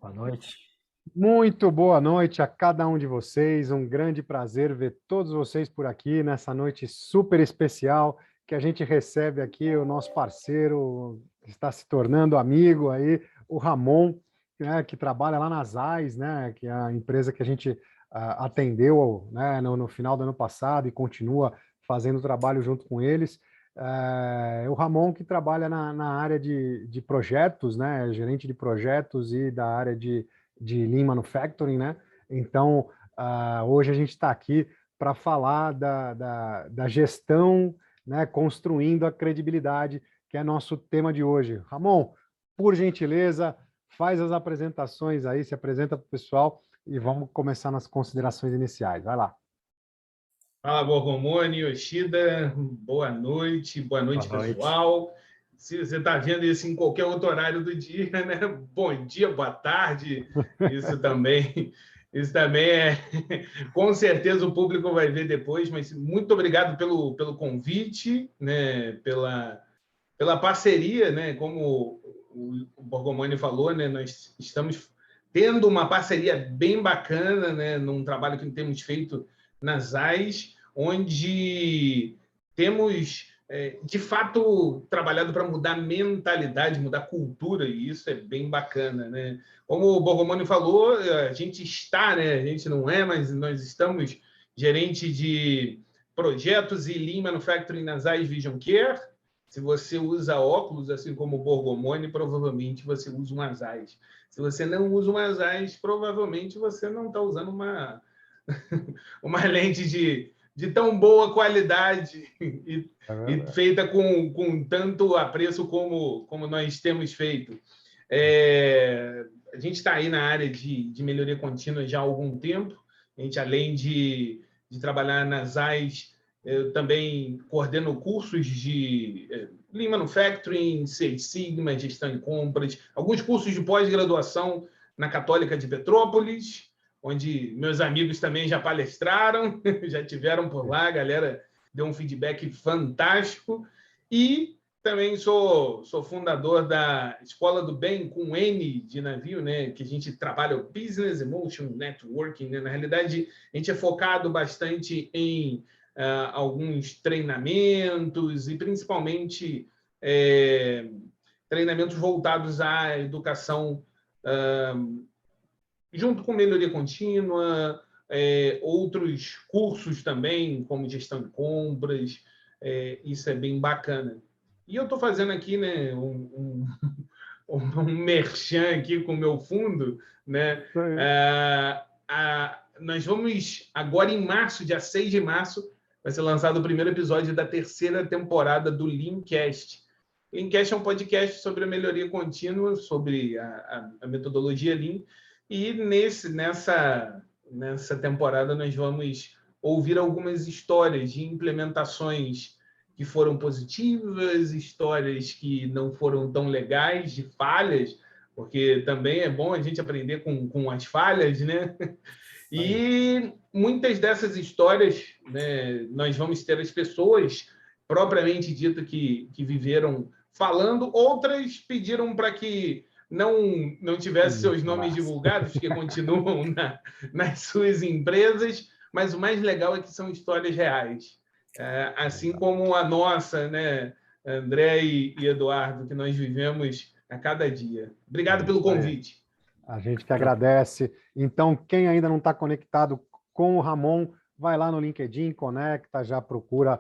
Boa noite. Muito boa noite a cada um de vocês. Um grande prazer ver todos vocês por aqui nessa noite super especial que a gente recebe aqui o nosso parceiro, que está se tornando amigo aí, o Ramon, né, que trabalha lá na Zais, né, que é a empresa que a gente atendeu, né, no final do ano passado e continua fazendo trabalho junto com eles. O Ramon que trabalha na área de projetos, né, gerente de projetos e da área de Lean Manufacturing, né? Então, hoje a gente está aqui para falar da gestão, né, construindo a credibilidade, que é nosso tema de hoje. Ramon, por gentileza, faz as apresentações aí, se apresenta para o pessoal e vamos começar nas considerações iniciais. Vai lá. Fala, Borgomoni, Yoshida, boa Boa noite, noite. pessoal. Se você está vendo isso em qualquer outro horário do dia, né? Bom dia, boa tarde. Isso também é. Com certeza o público vai ver depois, mas muito obrigado pelo convite, né? Pela parceria, né? Como o Borgomoni falou, né? Nós estamos tendo uma parceria bem bacana, né? Num trabalho que temos feito nas AIS, onde temos, de fato, trabalhado para mudar mentalidade, mudar cultura, e isso é bem bacana, né? Como o Borgomoni falou, a gente está, né? A gente não é, mas nós estamos gerente de projetos e Lean Manufacturing nas AIS Vision Care. Se você usa óculos, assim como o Borgomoni, provavelmente você usa um Azais. Se você não usa um Azais, provavelmente você não está usando uma lente de tão boa qualidade e feita com tanto apreço como nós temos feito. A gente está aí na área de melhoria contínua já há algum tempo. A gente, além de trabalhar nas AIS, eu também coordeno cursos de Lean Manufacturing, Six Sigma, gestão em compras, alguns cursos de pós-graduação na Católica de Petrópolis, onde meus amigos também já palestraram, já tiveram por lá, a galera deu um feedback fantástico. E também sou fundador da Escola do Bem, com N de navio, né? Que a gente trabalha o Business Emotion Networking. Né? Na realidade, a gente é focado bastante em alguns treinamentos e principalmente treinamentos voltados à educação junto com melhoria contínua, outros cursos também, como gestão de compras, isso é bem bacana. E eu estou fazendo aqui, né, um merchan aqui com o meu fundo, né? Nós vamos, agora em março, dia 6 de março, vai ser lançado o primeiro episódio da terceira temporada do Leancast. Leancast é um podcast sobre a melhoria contínua, sobre a metodologia Lean, e nessa temporada nós vamos ouvir algumas histórias de implementações que foram positivas, histórias que não foram tão legais, de falhas, porque também é bom a gente aprender com as falhas, né? E muitas dessas histórias, né, nós vamos ter as pessoas propriamente dita que viveram falando, outras pediram para que não tivesse seus nomes divulgados, que continuam nas suas empresas, mas o mais legal é que são histórias reais. Assim como a nossa, né, André e Eduardo, que nós vivemos a cada dia. Obrigado pelo convite. A gente que agradece. Então, quem ainda não está conectado com o Ramon, vai lá no LinkedIn, conecta, já procura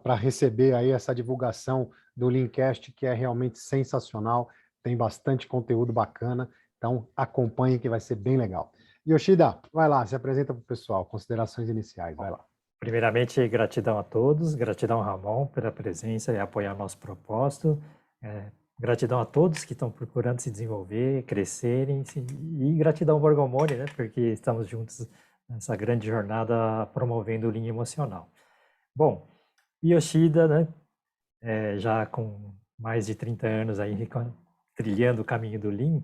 para receber aí essa divulgação do Leancast, que é realmente sensacional, tem bastante conteúdo bacana, então acompanhe que vai ser bem legal. Yoshida, vai lá, se apresenta para o pessoal, considerações iniciais, vai lá. Primeiramente, gratidão a todos, gratidão, Ramon, pela presença e apoiar o nosso propósito. Gratidão a todos que estão procurando se desenvolver, crescerem, e gratidão ao Borgomoni, né, porque estamos juntos nessa grande jornada promovendo o Lean emocional. Bom, Yoshida, né, já com mais de 30 anos aí trilhando o caminho do Lean,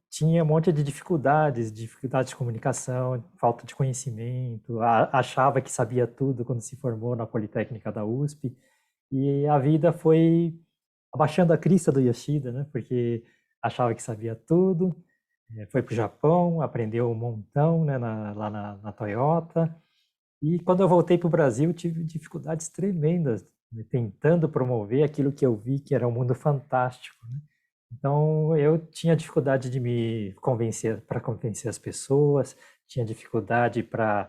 tinha um monte de dificuldades de comunicação, falta de conhecimento, achava que sabia tudo quando se formou na Politécnica da USP, e a vida foi abaixando a crista do Yoshida, né? Porque achava que sabia tudo, foi para o Japão, aprendeu um montão, né, lá na Toyota. E quando eu voltei para o Brasil, tive dificuldades tremendas, né, tentando promover aquilo que eu vi que era um mundo fantástico, né? Então, eu tinha dificuldade de me convencer, para convencer as pessoas, tinha dificuldade para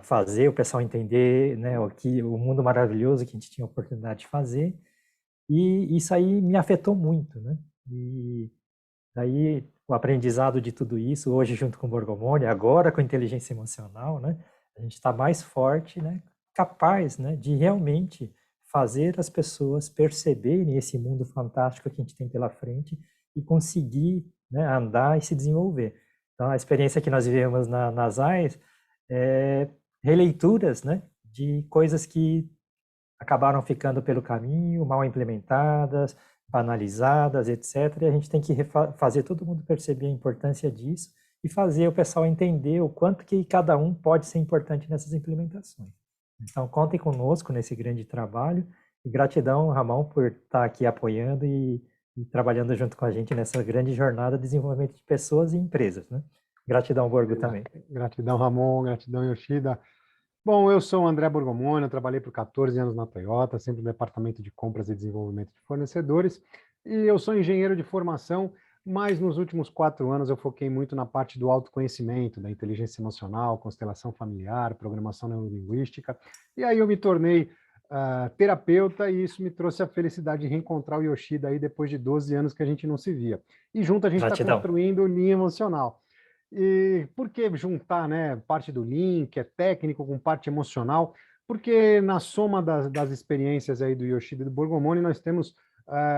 fazer o pessoal entender, né, o mundo maravilhoso que a gente tinha a oportunidade de fazer. E isso aí me afetou muito, né? E daí o aprendizado de tudo isso, hoje junto com o Borgomoni, agora com inteligência emocional, né? A gente está mais forte, né? Capaz, né? De realmente fazer as pessoas perceberem esse mundo fantástico que a gente tem pela frente e conseguir, né, andar e se desenvolver. Então, a experiência que nós vivemos nas AIS é releituras, né? De coisas que acabaram ficando pelo caminho, mal implementadas, banalizadas, etc. E a gente tem que fazer todo mundo perceber a importância disso e fazer o pessoal entender o quanto que cada um pode ser importante nessas implementações. Então, contem conosco nesse grande trabalho e gratidão, Ramon, por estar aqui apoiando e trabalhando junto com a gente nessa grande jornada de desenvolvimento de pessoas e empresas, né? Gratidão, Borgo, também. Gratidão, Ramon, gratidão, Yoshida. Bom, eu sou o André Borgomoni, eu trabalhei por 14 anos na Toyota, sempre no departamento de compras e desenvolvimento de fornecedores, e eu sou engenheiro de formação, mas nos últimos 4 anos eu foquei muito na parte do autoconhecimento, da inteligência emocional, constelação familiar, programação neurolinguística, e aí eu me tornei terapeuta, e isso me trouxe a felicidade de reencontrar o Yoshida aí depois de 12 anos que a gente não se via. E junto a gente está construindo linha emocional. E por que juntar, né, parte do Lean, que é técnico, com parte emocional? Porque na soma das experiências aí do Yoshida e do Borgomoni, nós temos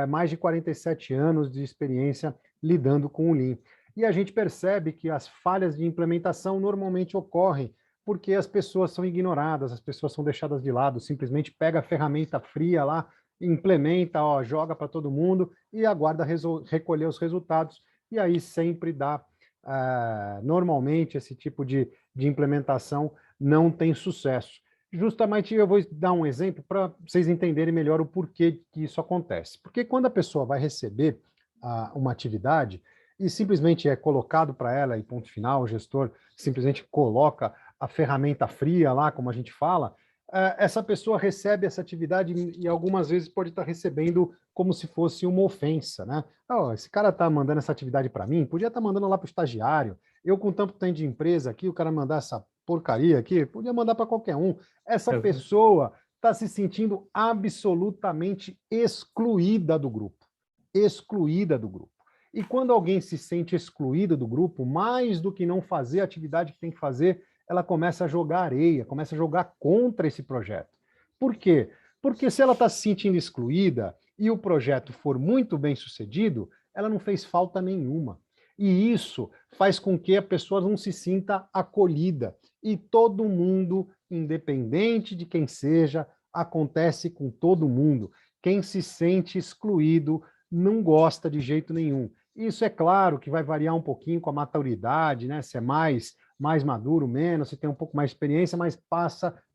mais de 47 anos de experiência lidando com o Lean. E a gente percebe que as falhas de implementação normalmente ocorrem porque as pessoas são ignoradas, as pessoas são deixadas de lado, simplesmente pega a ferramenta fria lá, implementa, ó, joga para todo mundo e aguarda recolher os resultados, e aí sempre dá normalmente esse tipo de implementação não tem sucesso. Justamente eu vou dar um exemplo para vocês entenderem melhor o porquê que isso acontece. Porque quando a pessoa vai receber uma atividade e simplesmente é colocado para ela e ponto final, o gestor simplesmente coloca a ferramenta fria lá, como a gente fala, essa pessoa recebe essa atividade e algumas vezes pode estar recebendo como se fosse uma ofensa, né? Oh, esse cara está mandando essa atividade para mim, podia estar mandando lá para o estagiário. Eu, com tanto tempo de empresa aqui, o cara mandar essa porcaria aqui, podia mandar para qualquer um. Essa pessoa está se sentindo absolutamente excluída do grupo. Excluída do grupo. E quando alguém se sente excluída do grupo, mais do que não fazer a atividade que tem que fazer, ela começa a jogar areia, começa a jogar contra esse projeto. Por quê? Porque se ela está se sentindo excluída e o projeto for muito bem sucedido, ela não fez falta nenhuma. E isso faz com que a pessoa não se sinta acolhida. E todo mundo, independente de quem seja, acontece com todo mundo. Quem se sente excluído não gosta de jeito nenhum. Isso é claro que vai variar um pouquinho com a maturidade, né? Se é mais maduro, menos, se tem um pouco mais de experiência, mas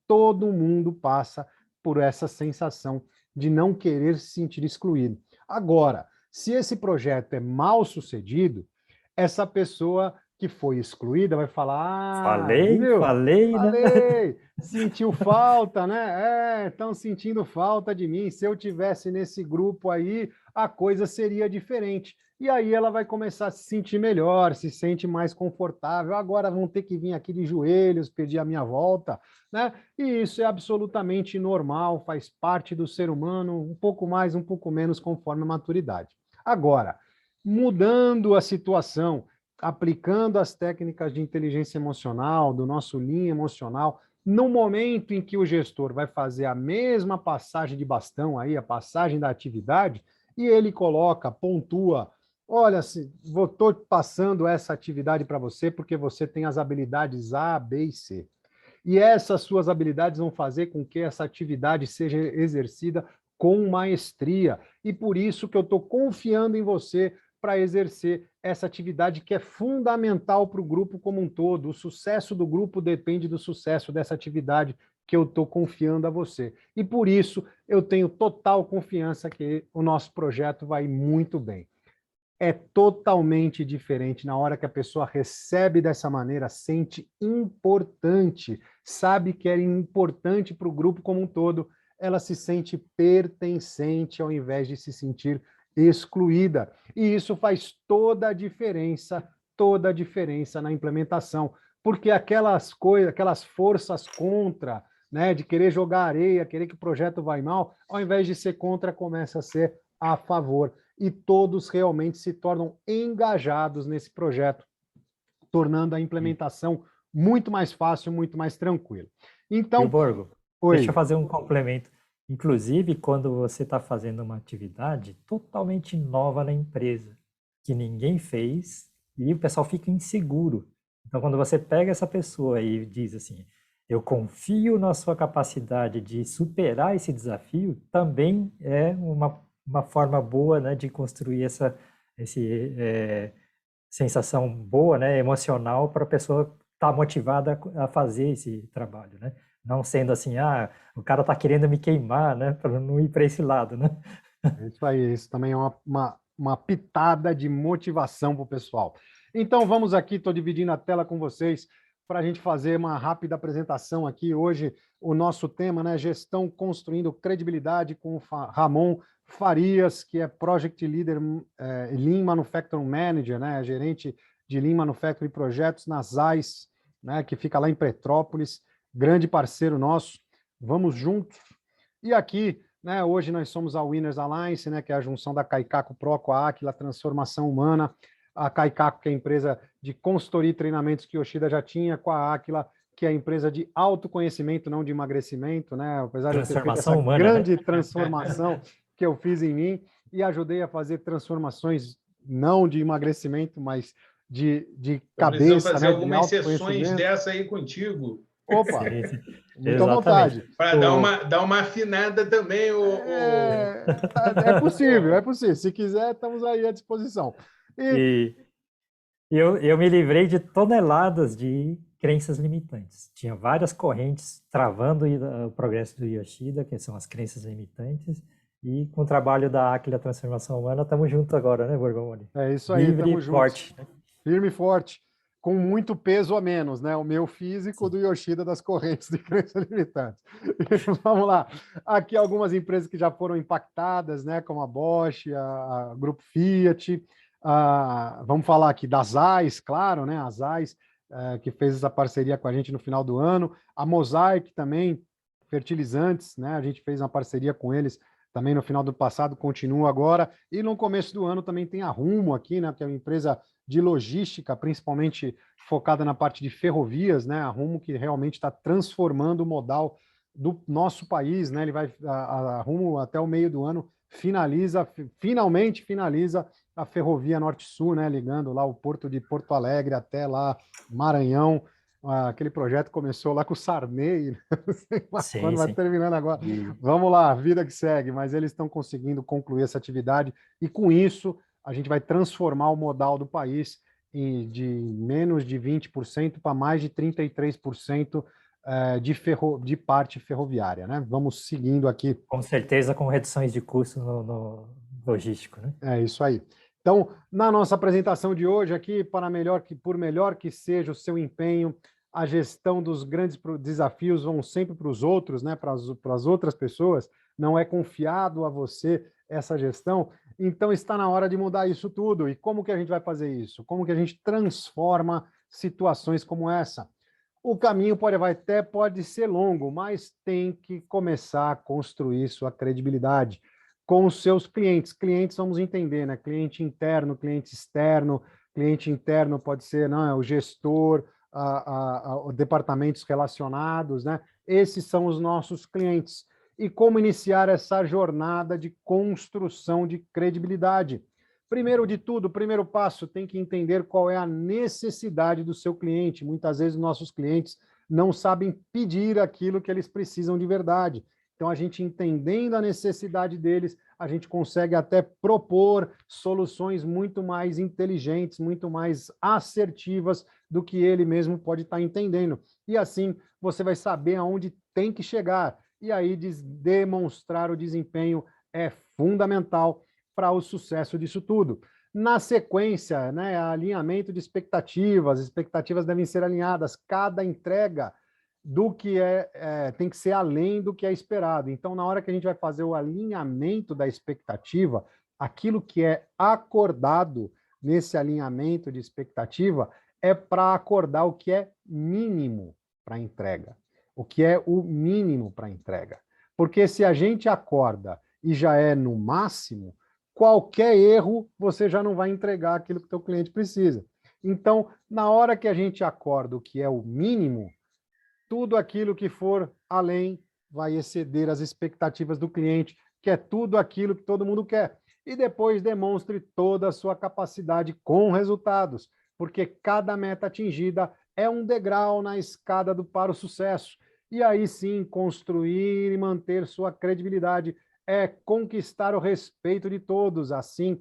todo mundo passa por essa sensação de não querer se sentir excluído. Agora, se esse projeto é mal sucedido, essa pessoa que foi excluída vai falar, falei, né? Sentiu falta, né? Estão sentindo falta de mim. Se eu tivesse nesse grupo aí, a coisa seria diferente. E aí ela vai começar a se sentir melhor, se sente mais confortável. Agora vão ter que vir aqui de joelhos, pedir a minha volta, né? E isso é absolutamente normal, faz parte do ser humano, um pouco mais, um pouco menos, conforme a maturidade. Agora, mudando a situação, aplicando as técnicas de inteligência emocional, do nosso Lean emocional, no momento em que o gestor vai fazer a mesma passagem de bastão, aí, a passagem da atividade, e ele coloca, pontua, olha, estou passando essa atividade para você porque você tem as habilidades A, B e C. E essas suas habilidades vão fazer com que essa atividade seja exercida com maestria. E por isso que eu estou confiando em você para exercer essa atividade que é fundamental para o grupo como um todo. O sucesso do grupo depende do sucesso dessa atividade que eu estou confiando a você. E por isso eu tenho total confiança que o nosso projeto vai muito bem. é totalmente diferente. Na hora que a pessoa recebe dessa maneira, sente importante, sabe que é importante para o grupo como um todo, ela se sente pertencente ao invés de se sentir excluída. E isso faz toda a diferença na implementação, porque aquelas coisas, aquelas forças contra, né, de querer jogar areia, querer que o projeto vai mal, ao invés de ser contra, começa a ser a favor. E todos realmente se tornam engajados nesse projeto, tornando a implementação muito mais fácil, muito mais tranquila. E o Então, Borgo, deixa eu oi. fazer um complemento. Inclusive, quando você está fazendo uma atividade totalmente nova na empresa, que ninguém fez, e o pessoal fica inseguro. Então, quando você pega essa pessoa e diz assim, eu confio na sua capacidade de superar esse desafio, também é uma forma boa, né, de construir essa sensação boa, né, emocional para a pessoa estar motivada a fazer esse trabalho, né? Não sendo assim, o cara está querendo me queimar, né, para não ir para esse lado, né? Isso aí, isso também é uma pitada de motivação para o pessoal. Então, vamos aqui, estou dividindo a tela com vocês para a gente fazer uma rápida apresentação aqui. Hoje, o nosso tema, né, gestão construindo credibilidade com o Ramon Farias, que é Project Leader, Lean Manufacturing Manager, né, gerente de Lean Manufacturing Projetos na ZAIS, né, que fica lá em Petrópolis, grande parceiro nosso. Vamos juntos. E aqui, né, hoje nós somos a Winners Alliance, né, que é a junção da Kaikaku Pro com a Aquila Transformação Humana. A Kaikaku, que é a empresa de consultoria e treinamentos que Yoshida já tinha, com a Aquila, que é a empresa de autoconhecimento, não de emagrecimento, né? Apesar de eu ter feito essa Transformação humana, grande né? transformação que eu fiz em mim e ajudei a fazer transformações não de emagrecimento, mas de Eu preciso cabeça, fazer né, de algumas sessões autoconhecimento. dessa aí contigo. Opa, Sim, sim. muito à Exatamente. vontade. Para dar uma afinada também, É possível, é possível. Se quiser, estamos aí à disposição. E E eu me livrei de toneladas de crenças limitantes. Tinha várias correntes travando o progresso do Yoshida, que são as crenças limitantes, e com o trabalho da Aquila Transformação Humana, estamos juntos agora, né, Borgomoni? é isso aí, Livre estamos e juntos. forte, né? Firme e forte, com muito peso a menos, né? O meu físico Sim. do Yoshida das correntes de crenças limitantes. Vamos lá. Aqui algumas empresas que já foram impactadas, né? Como a Bosch, a Grupo Fiat. Vamos falar aqui da ZAIS, claro, né? A ZAIS, que fez essa parceria com a gente no final do ano. A Mosaic também, fertilizantes, né? A gente fez uma parceria com eles também no final do passado, continua agora. E no começo do ano também tem a Rumo aqui, né? Que é uma empresa de logística, principalmente focada na parte de ferrovias, né? A Rumo que realmente está transformando o modal do nosso país, né? Ele vai a Rumo até o meio do ano finalmente finaliza a ferrovia Norte-Sul, né? Ligando lá o porto de Porto Alegre até lá Maranhão. Aquele projeto começou lá com o Sarney, não sei quando Sim, vai sim. terminando agora. Vamos lá, vida que segue, mas eles estão conseguindo concluir essa atividade e com isso a gente vai transformar o modal do país de menos de 20% para mais de 33% de parte ferroviária, né? Vamos seguindo aqui. Com certeza, com reduções de custo no logístico, né? É isso aí. Então, na nossa apresentação de hoje aqui, por melhor que seja o seu empenho, a gestão dos grandes desafios vão sempre para os outros, né? Para as outras pessoas. Não é confiado a você essa gestão. Então, está na hora de mudar isso tudo. E como que a gente vai fazer isso? Como que a gente transforma situações como essa? O caminho pode ser longo, mas tem que começar a construir sua credibilidade com os seus clientes. Clientes, vamos entender, né? Cliente interno, cliente externo. Cliente interno pode ser, não, o gestor, departamentos relacionados, né? Esses são os nossos clientes. E como iniciar essa jornada de construção de credibilidade? Primeiro de tudo, o primeiro passo, tem que entender qual é a necessidade do seu cliente. Muitas vezes nossos clientes não sabem pedir aquilo que eles precisam de verdade. Então, a gente entendendo a necessidade deles, a gente consegue até propor soluções muito mais inteligentes, muito mais assertivas do que ele mesmo pode estar entendendo. E assim, você vai saber aonde tem que chegar. E aí, demonstrar o desempenho é fundamental para o sucesso disso tudo. Na sequência, né, alinhamento de expectativas, as expectativas devem ser alinhadas, cada entrega do que tem que ser além do que é esperado. Então, na hora que a gente vai fazer o alinhamento da expectativa, aquilo que é acordado nesse alinhamento de expectativa é para acordar o que é mínimo para entrega. O que é o mínimo para entrega. Porque se a gente acorda e já é no máximo, qualquer erro você já não vai entregar aquilo que o teu cliente precisa. Então, na hora que a gente acorda o que é o mínimo, tudo aquilo que for além vai exceder as expectativas do cliente, que é tudo aquilo que todo mundo quer. E depois demonstre toda a sua capacidade com resultados, porque cada meta atingida é um degrau na escada para o sucesso. E aí sim, construir e manter sua credibilidade é conquistar o respeito de todos. Assim,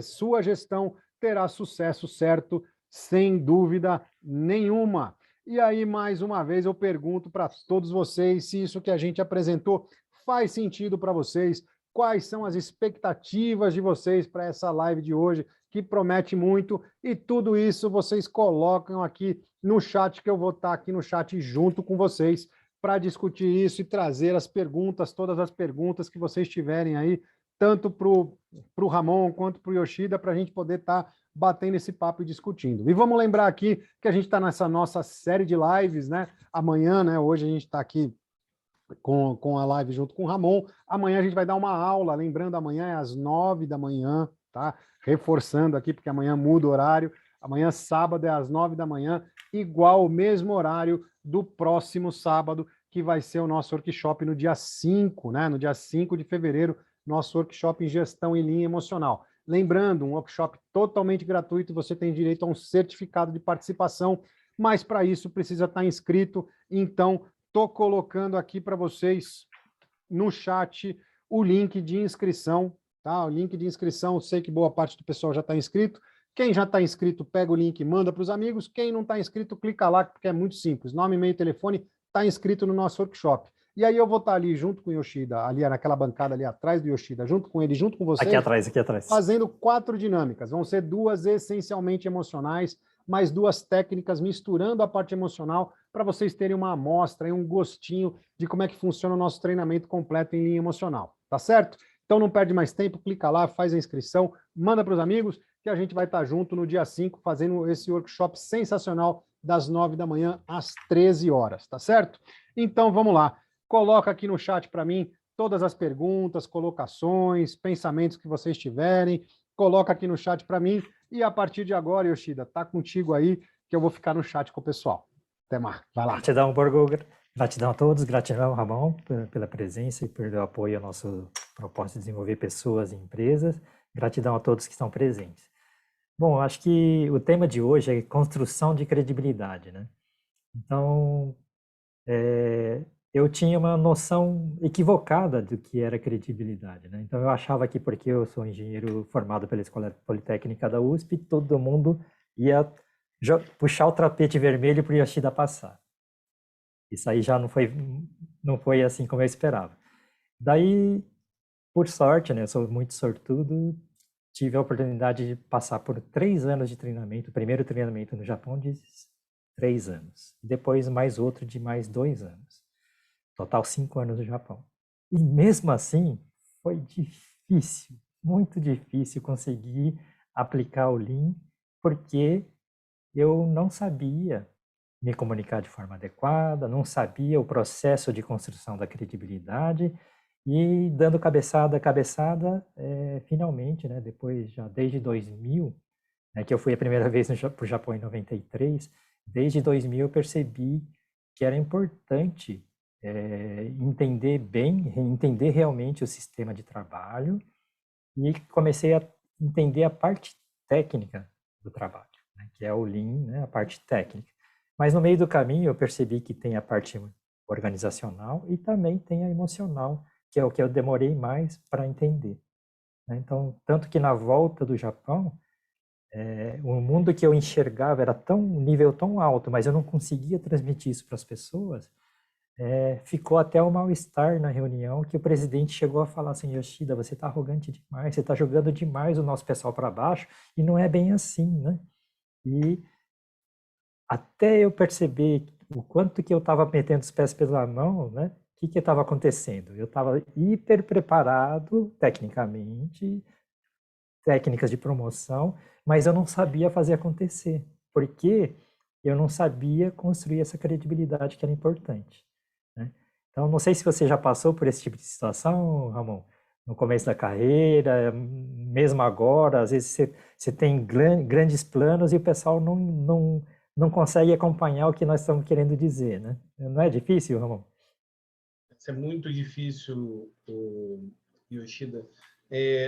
sua gestão terá sucesso certo, sem dúvida nenhuma. E aí, mais uma vez, eu pergunto para todos vocês se isso que a gente apresentou faz sentido para vocês, quais são as expectativas de vocês para essa live de hoje, que promete muito, e tudo isso vocês colocam aqui no chat, que eu vou estar aqui no chat junto com vocês para discutir isso e trazer as perguntas, todas as perguntas que vocês tiverem aí, tanto para o Ramon quanto para o Yoshida, para a gente poder estar batendo esse papo e discutindo. E vamos lembrar aqui que a gente está nessa nossa série de lives, né? Amanhã, né? Hoje a gente está aqui com a live junto com o Ramon. Amanhã a gente vai dar uma aula, lembrando, amanhã é às 9 da manhã, tá? Reforçando aqui, porque amanhã muda o horário. Amanhã, sábado, é às 9 da manhã, igual o mesmo horário do próximo sábado, que vai ser o nosso workshop no dia 5, né? No dia 5 de fevereiro, nosso workshop em gestão em linha emocional. Lembrando, um workshop totalmente gratuito, você tem direito a um certificado de participação, mas para isso precisa estar inscrito. Então, estou colocando aqui para vocês no chat o link de inscrição, tá? O link de inscrição, eu sei que boa parte do pessoal já está inscrito. Quem já está inscrito, pega o link e manda para os amigos. Quem não está inscrito, clica lá, porque é muito simples. Nome, e-mail, telefone, está inscrito no nosso workshop. E aí eu vou estar ali junto com o Yoshida, ali naquela bancada ali atrás do Yoshida, junto com ele, junto com você. Aqui atrás. Fazendo 4 dinâmicas. Vão ser 2 essencialmente emocionais, mais 2 técnicas, misturando a parte emocional, para vocês terem uma amostra e um gostinho de como é que funciona o nosso treinamento completo em linha emocional. Tá certo? Então não perde mais tempo, clica lá, faz a inscrição, manda para os amigos, que a gente vai estar junto no dia 5, fazendo esse workshop sensacional das 9 da manhã às 13 horas, tá certo? Então vamos lá. Coloca aqui no chat para mim todas as perguntas, colocações, pensamentos que vocês tiverem. Coloca aqui no chat para mim. E a partir de agora, Yoshida, tá contigo aí, que eu vou ficar no chat com o pessoal. Até mais. Vai lá. Gratidão, Borgo. Gratidão a todos. Gratidão, Ramon, pela presença e pelo apoio ao nosso propósito de desenvolver pessoas e empresas. Gratidão a todos que estão presentes. Bom, acho que o tema de hoje é construção de credibilidade, né? Então, eu tinha uma noção equivocada do que era credibilidade, né? Então eu achava que porque eu sou engenheiro formado pela Escola Politécnica da USP, todo mundo ia puxar o tapete vermelho para o Yoshida passar. Isso aí já não foi assim como eu esperava. Daí, por sorte, né? Eu sou muito sortudo, tive a oportunidade de passar por 3 anos de treinamento, o primeiro treinamento no Japão de 3 anos, depois mais outro de mais 2 anos. Total 5 anos no Japão. E mesmo assim, foi difícil, muito difícil conseguir aplicar o Lean, porque eu não sabia me comunicar de forma adequada, não sabia o processo de construção da credibilidade, e dando cabeçada a cabeçada, finalmente, né, depois já desde 2000, né, que eu fui a primeira vez para o Japão em 93, desde 2000 eu percebi que era importante entender realmente o sistema de trabalho, e comecei a entender a parte técnica do trabalho, né, que é o Lean, né, a parte técnica. Mas no meio do caminho eu percebi que tem a parte organizacional e também tem a emocional, que é o que eu demorei mais para entender, né? Então, tanto que na volta do Japão, o mundo que eu enxergava era um nível tão alto, mas eu não conseguia transmitir isso para as pessoas. ficou até um mal-estar na reunião, que o presidente chegou a falar assim: Yoshida, você está arrogante demais, você está jogando demais o nosso pessoal para baixo, e não é bem assim, né? E até eu perceber o quanto que eu estava metendo os pés pela mão, né? O que estava acontecendo? Eu estava hiper preparado tecnicamente, técnicas de promoção, mas eu não sabia fazer acontecer, porque eu não sabia construir essa credibilidade que era importante, né? Então, não sei se você já passou por esse tipo de situação, Ramon, no começo da carreira, mesmo agora, às vezes você tem grandes planos e o pessoal não consegue acompanhar o que nós estamos querendo dizer, né? Não é difícil, Ramon? Isso é muito difícil, Yoshida.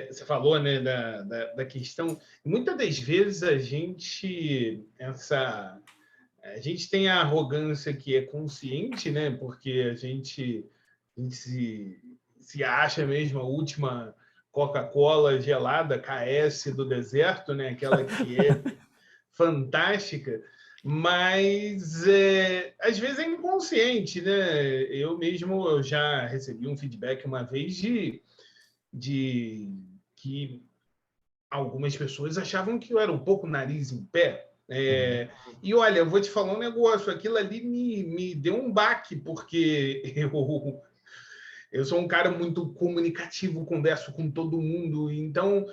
Você falou, né, da questão. Muitas das vezes a gente tem a arrogância que é consciente, né? Porque a gente se acha mesmo a última Coca-Cola gelada, KS do deserto, né? Aquela que é fantástica, mas às vezes é inconsciente, né? Eu já recebi um feedback uma vez de que algumas pessoas achavam que eu era um pouco nariz em pé. E olha, eu vou te falar um negócio, aquilo ali me deu um baque, porque eu sou um cara muito comunicativo, converso com todo mundo, então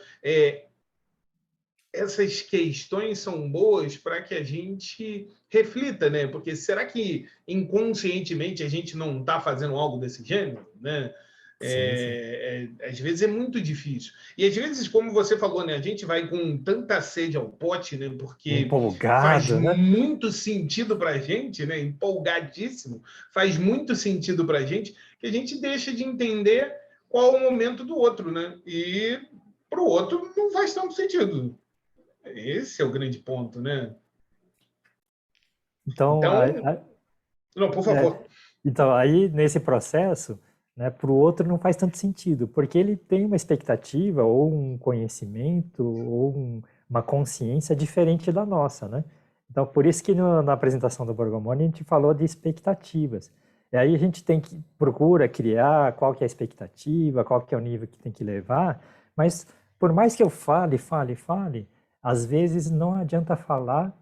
essas questões são boas para que a gente reflita, né? Porque será que inconscientemente a gente não está fazendo algo desse gênero, né? Sim, sim. Às vezes é muito difícil. E às vezes, como você falou, né? A gente vai com tanta sede ao pote, né? Porque faz Empolgado, né? muito sentido para a gente, né? Empolgadíssimo. Faz muito sentido para a gente que a gente deixa de entender qual é o momento do outro, né? E para o outro não faz tanto sentido. Esse é o grande ponto, né? Então, Então, não, por é, favor. então, aí nesse processo, né, para o outro não faz tanto sentido, porque ele tem uma expectativa, ou um conhecimento, ou uma consciência diferente da nossa, né? Então, por isso que na apresentação do Borgomoni a gente falou de expectativas. E aí a gente procura criar qual que é a expectativa, qual que é o nível que tem que levar, mas por mais que eu fale, às vezes não adianta falar,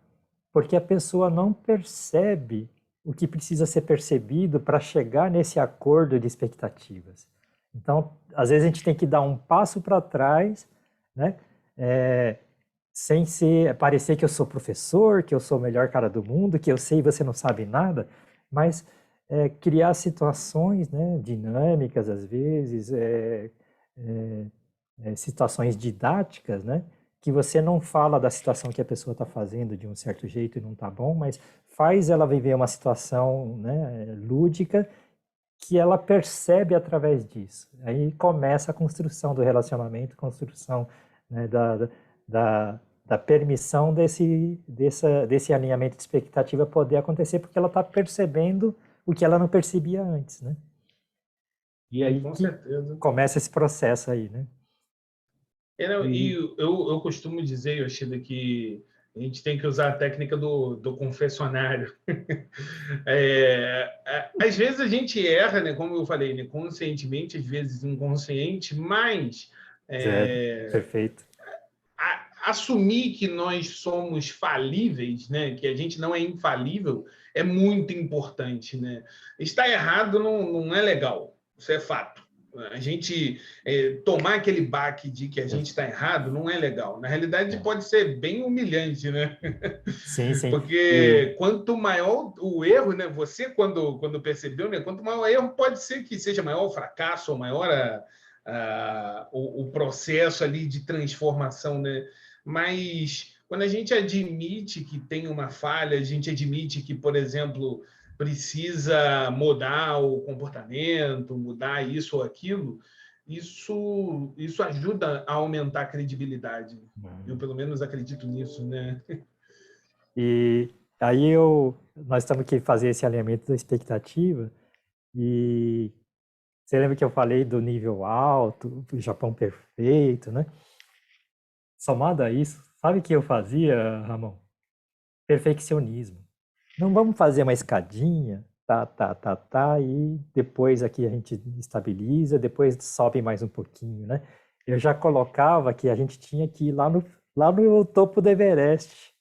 porque a pessoa não percebe o que precisa ser percebido para chegar nesse acordo de expectativas. Então, às vezes a gente tem que dar um passo para trás, né? Sem parecer que eu sou professor, que eu sou o melhor cara do mundo, que eu sei e você não sabe nada, mas criar situações, né, dinâmicas, às vezes, situações didáticas, né, que você não fala da situação que a pessoa está fazendo de um certo jeito e não está bom, mas faz ela viver uma situação, né, lúdica, que ela percebe através disso. Aí começa a construção do relacionamento, construção, né, da permissão desse alinhamento de expectativa poder acontecer, porque ela está percebendo o que ela não percebia antes, né? E aí Com que certeza. começa esse processo aí, né? E E, eu costumo dizer, Yoshida, que a gente tem que usar a técnica do confessionário. Às vezes a gente erra, né, como eu falei, né, conscientemente, às vezes inconsciente, mas perfeito. assumir que nós somos falíveis, né, que a gente não é infalível, é muito importante, né? Estar errado não é legal, isso é fato. A gente tomar aquele baque de que a gente está errado não é legal. Na realidade, pode ser bem humilhante, né? Sim, sim. E, Porque quanto maior o erro, né? Você, quando percebeu, né? Quanto maior o erro, pode ser que seja maior o fracasso, ou maior o processo ali de transformação, né? Mas quando a gente admite que tem uma falha, a gente admite que, por exemplo, precisa mudar o comportamento, mudar isso ou aquilo, isso ajuda a aumentar a credibilidade. Eu, pelo menos, acredito nisso, né? e aí nós temos que fazer esse alinhamento da expectativa. E você lembra que eu falei do nível alto, do Japão perfeito, né? Somado a isso, sabe o que eu fazia, Ramon? Perfeccionismo. Não vamos fazer uma escadinha e depois aqui a gente estabiliza, depois sobe mais um pouquinho, né? Eu já colocava que a gente tinha que ir lá no topo do Everest,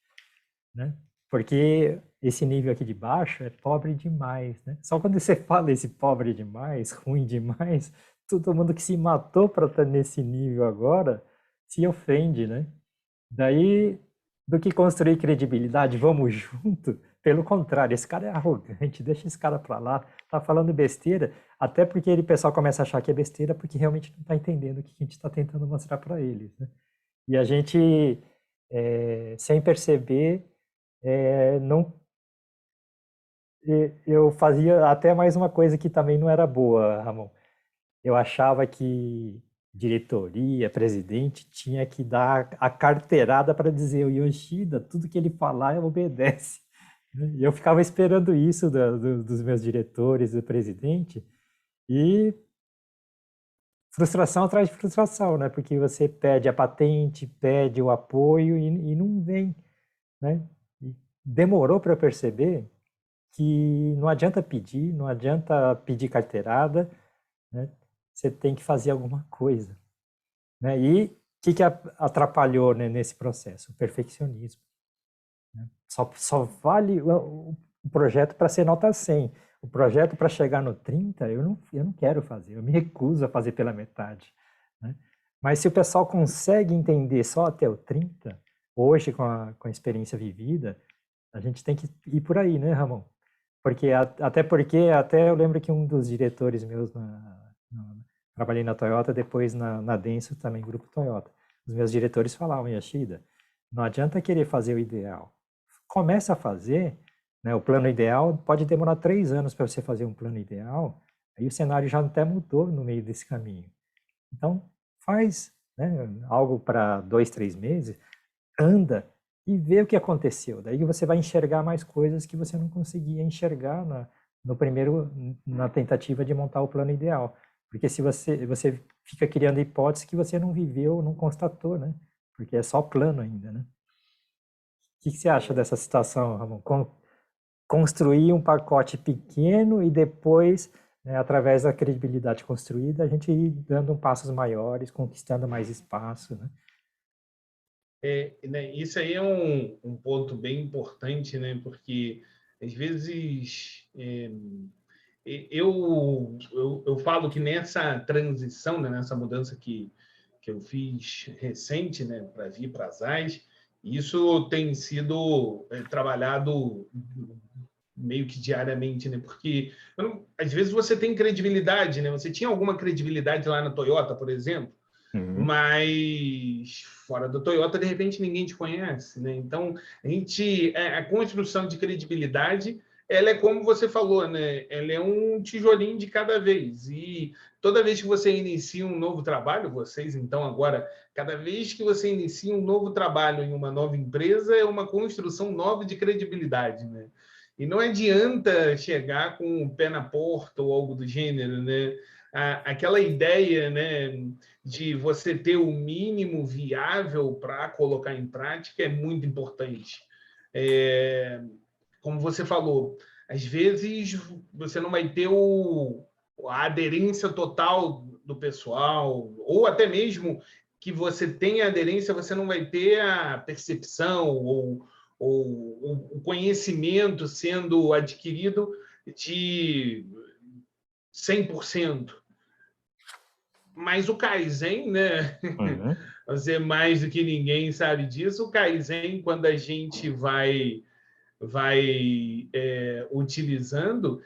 né? Porque esse nível aqui de baixo é pobre demais, né? Só quando você fala esse pobre demais, ruim demais, todo mundo que se matou para estar nesse nível agora se ofende, né? Daí, do que construir credibilidade, vamos junto. Pelo contrário, esse cara é arrogante, deixa esse cara para lá, tá falando besteira, até porque o pessoal começa a achar que é besteira porque realmente não está entendendo o que a gente está tentando mostrar para eles, né? E a gente, sem perceber, não, eu fazia até mais uma coisa que também não era boa, Ramon. Eu achava que diretoria, presidente, tinha que dar a carteirada para dizer o Yoshida, tudo que ele falar, obedece. E eu ficava esperando isso dos meus diretores, do presidente, e frustração atrás de frustração, né? Porque você pede a patente, pede o apoio e não vem, né? E demorou para eu perceber que não adianta pedir, não adianta pedir carteirada, né? Você tem que fazer alguma coisa, né? E o que atrapalhou, né, nesse processo? O perfeccionismo, né? Só vale o projeto para ser nota 100. O projeto para chegar no 30, eu não quero fazer, eu me recuso a fazer pela metade, né? Mas se o pessoal consegue entender só até o 30, hoje com a experiência vivida, a gente tem que ir por aí, né, Ramon? Até eu lembro que um dos diretores meus trabalhei na Toyota, depois na Denso também, Grupo Toyota. Os meus diretores falavam, Yoshida, não adianta querer fazer o ideal. Começa a fazer, né, o plano ideal, pode demorar 3 anos para você fazer um plano ideal, aí o cenário já até mudou no meio desse caminho. Então, faz, né, algo para 2, 3 meses, anda e vê o que aconteceu. Daí você vai enxergar mais coisas que você não conseguia enxergar na tentativa de montar o plano ideal. Porque se você fica criando hipóteses que você não viveu, não constatou, né? Porque é só plano ainda, né? O que você acha dessa situação, Ramon? Construir um pacote pequeno e depois, né, através da credibilidade construída, a gente ir dando passos maiores, conquistando mais espaço, né? Né, isso aí é um ponto bem importante, né? Porque às vezes eu falo que nessa transição, né, nessa mudança que eu fiz recente, né, para vir para as AIS, isso tem sido trabalhado meio que diariamente, né? Porque às vezes você tem credibilidade, né? Você tinha alguma credibilidade lá na Toyota, por exemplo, mas fora da Toyota, de repente, ninguém te conhece, né? Então, a construção de credibilidade, ela é como você falou, né? Ela é um tijolinho de cada vez. E toda vez que você inicia um novo trabalho, vocês, então, agora, cada vez que você inicia um novo trabalho em uma nova empresa, é uma construção nova de credibilidade, né? E não adianta chegar com o pé na porta ou algo do gênero, né? Aquela ideia, né, de você ter o mínimo viável para colocar em prática é muito importante. Como você falou, às vezes você não vai ter a aderência total do pessoal, ou até mesmo que você tenha aderência, você não vai ter a percepção ou o conhecimento sendo adquirido de 100%. Mas o Kaizen, né? Você mais do que ninguém sabe disso. O Kaizen, quando a gente vai utilizando,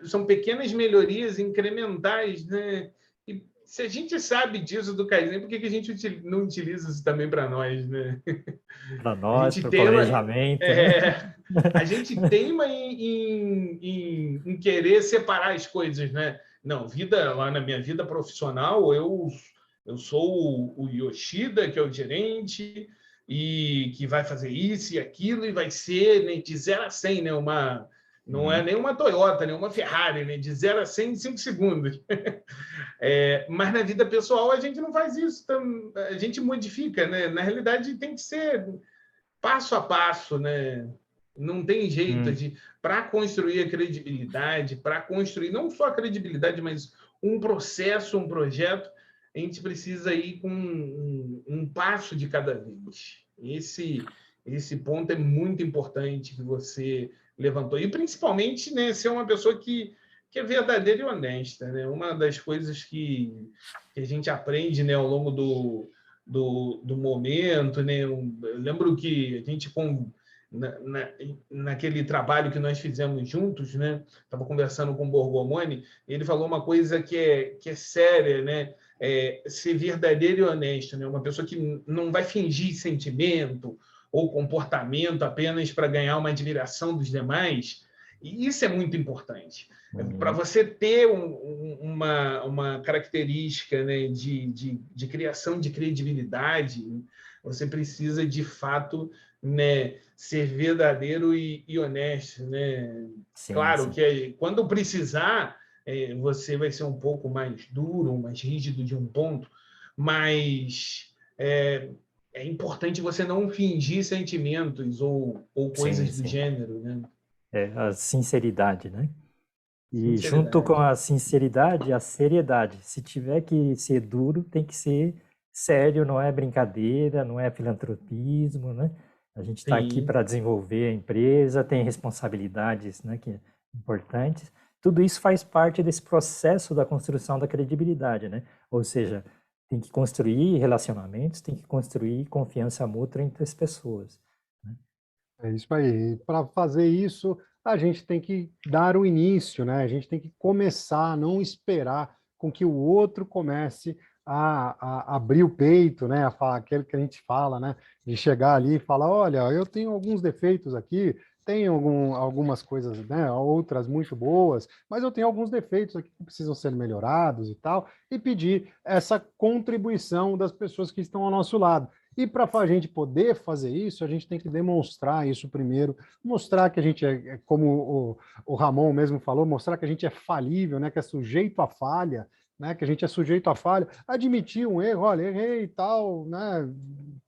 são pequenas melhorias incrementais, né? E se a gente sabe disso do Kaizen, por que a gente não utiliza isso também para nós, né? Para nós, para o planejamento, né? A gente teima em querer separar as coisas, né? Não, lá na minha vida profissional, eu sou o Yoshida, que é o gerente, e que vai fazer isso e aquilo, e vai ser, né, de 0 a 100, né, não é nem uma Toyota, nem uma Ferrari, né, de 0 a 100 em 5 segundos. Mas na vida pessoal a gente não faz isso, a gente modifica, né? Na realidade tem que ser passo a passo, né? Não tem jeito para construir a credibilidade, para construir não só a credibilidade, mas um processo, um projeto, a gente precisa ir com um passo de cada vez. Esse ponto é muito importante que você levantou. E, principalmente, né, ser uma pessoa que é verdadeira e honesta. Né? Uma das coisas que a gente aprende, né, ao longo do momento. Né? Eu lembro que a gente, naquele trabalho que nós fizemos juntos, né, estava conversando com o Borgomoni, ele falou uma coisa que é séria, né? Ser verdadeiro e honesto, né? Uma pessoa que não vai fingir sentimento ou comportamento apenas para ganhar uma admiração dos demais. E isso é muito importante. Para você ter uma característica, né, de criação de credibilidade, você precisa, de fato, né, ser verdadeiro e honesto. Né? Sim, claro sim. que quando precisar, você vai ser um pouco mais duro, mais rígido de um ponto, mas é importante você não fingir sentimentos ou coisas Sim, do sim. gênero. Né? A sinceridade, né? E junto com Sinceridade. a sinceridade, a seriedade. Se tiver que ser duro, tem que ser sério, não é brincadeira, não é filantropismo, né? A gente está aqui Sim. para desenvolver a empresa, tem responsabilidades, né, que importantes. Tudo isso faz parte desse processo da construção da credibilidade, né? Ou seja, tem que construir relacionamentos, tem que construir confiança mútua entre as pessoas. Né? É isso aí. Para fazer isso, a gente tem que dar o início, né? A gente tem que começar, não esperar com que o outro comece a abrir o peito, né? Aquele que a gente fala, né? De chegar ali e falar, olha, eu tenho alguns defeitos aqui, tenho algumas coisas, né? Outras muito boas, mas eu tenho alguns defeitos aqui que precisam ser melhorados e tal, e pedir essa contribuição das pessoas que estão ao nosso lado. E para a gente poder fazer isso, a gente tem que demonstrar isso primeiro, mostrar que a gente como o Ramon mesmo falou, mostrar que a gente é falível, né, que é sujeito à falha, né, que a gente é sujeito à falha, admitir um erro, olha, errei e tal, né,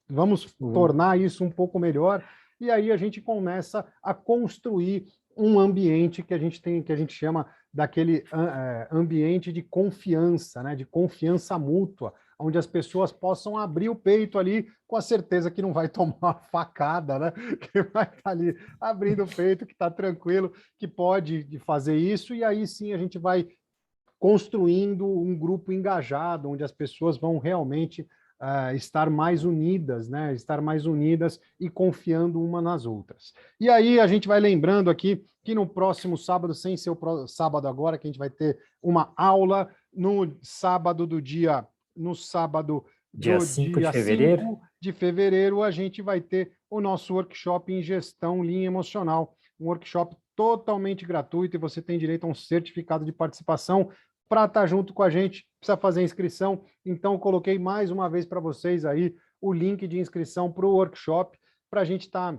vamos tornar isso um pouco melhor, e aí a gente começa a construir um ambiente que a gente tem, que a gente chama daquele ambiente de confiança, né, de confiança mútua, onde as pessoas possam abrir o peito ali com a certeza que não vai tomar uma facada, né? Que vai estar ali abrindo o peito, que está tranquilo, que pode fazer isso, e aí sim a gente vai construindo um grupo engajado, onde as pessoas vão realmente estar mais unidas, né? Estar mais unidas e confiando uma nas outras. E aí a gente vai lembrando aqui que no próximo sábado, sem ser o sábado agora, que a gente vai ter uma aula no sábado do dia Dia 5 de fevereiro. 5 de fevereiro, a gente vai ter o nosso workshop em gestão linha emocional, um workshop totalmente gratuito e você tem direito a um certificado de participação. Para estar junto com a gente, precisa fazer inscrição, então coloquei mais uma vez para vocês aí o link de inscrição para o workshop, para a gente estar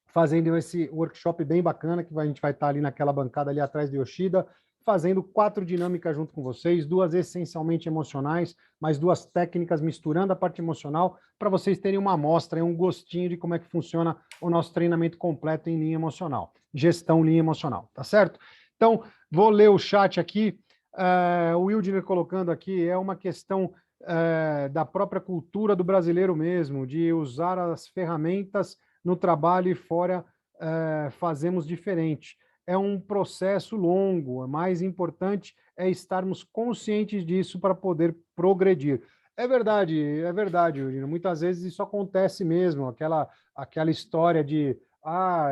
fazendo esse workshop bem bacana, que a gente vai estar ali naquela bancada ali atrás de Yoshida, fazendo 4 dinâmicas junto com vocês, 2 essencialmente emocionais, mais 2 técnicas misturando a parte emocional, para vocês terem uma amostra, um gostinho de como é que funciona o nosso treinamento completo em linha emocional, gestão linha emocional, tá certo? Então, vou ler o chat aqui, o Wildner colocando aqui, é uma questão da própria cultura do brasileiro mesmo, de usar as ferramentas no trabalho e fora fazemos diferente. É um processo longo, o mais importante é estarmos conscientes disso para poder progredir. É verdade, Eugênio. Muitas vezes isso acontece mesmo, aquela história de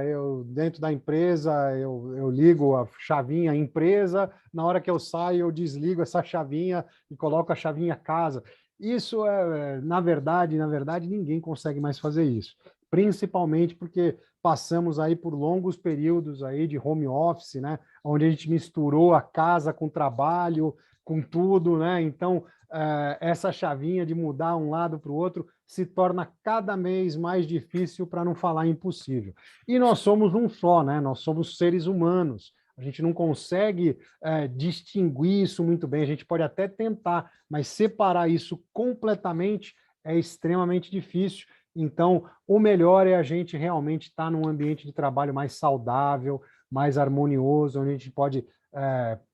eu dentro da empresa, eu ligo a chavinha empresa, na hora que eu saio eu desligo essa chavinha e coloco a chavinha casa. Isso na verdade, ninguém consegue mais fazer isso. Principalmente porque passamos aí por longos períodos aí de home office, né, onde a gente misturou a casa com o trabalho, com tudo, né? Então, essa chavinha de mudar um lado para o outro se torna cada vez mais difícil, para não falar impossível. E nós somos um só, né? Nós somos seres humanos. A gente não consegue distinguir isso muito bem. A gente pode até tentar, mas separar isso completamente é extremamente difícil. Então, o melhor é a gente realmente estar num ambiente de trabalho mais saudável, mais harmonioso, onde a gente pode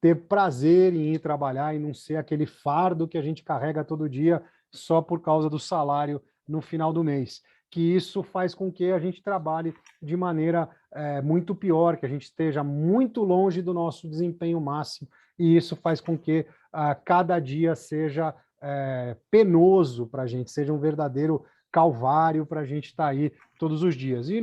ter prazer em ir trabalhar e não ser aquele fardo que a gente carrega todo dia só por causa do salário no final do mês. Que isso faz com que a gente trabalhe de maneira muito pior, que a gente esteja muito longe do nosso desempenho máximo, e isso faz com que cada dia seja penoso para a gente, seja um verdadeiro calvário para a gente estar aí todos os dias. E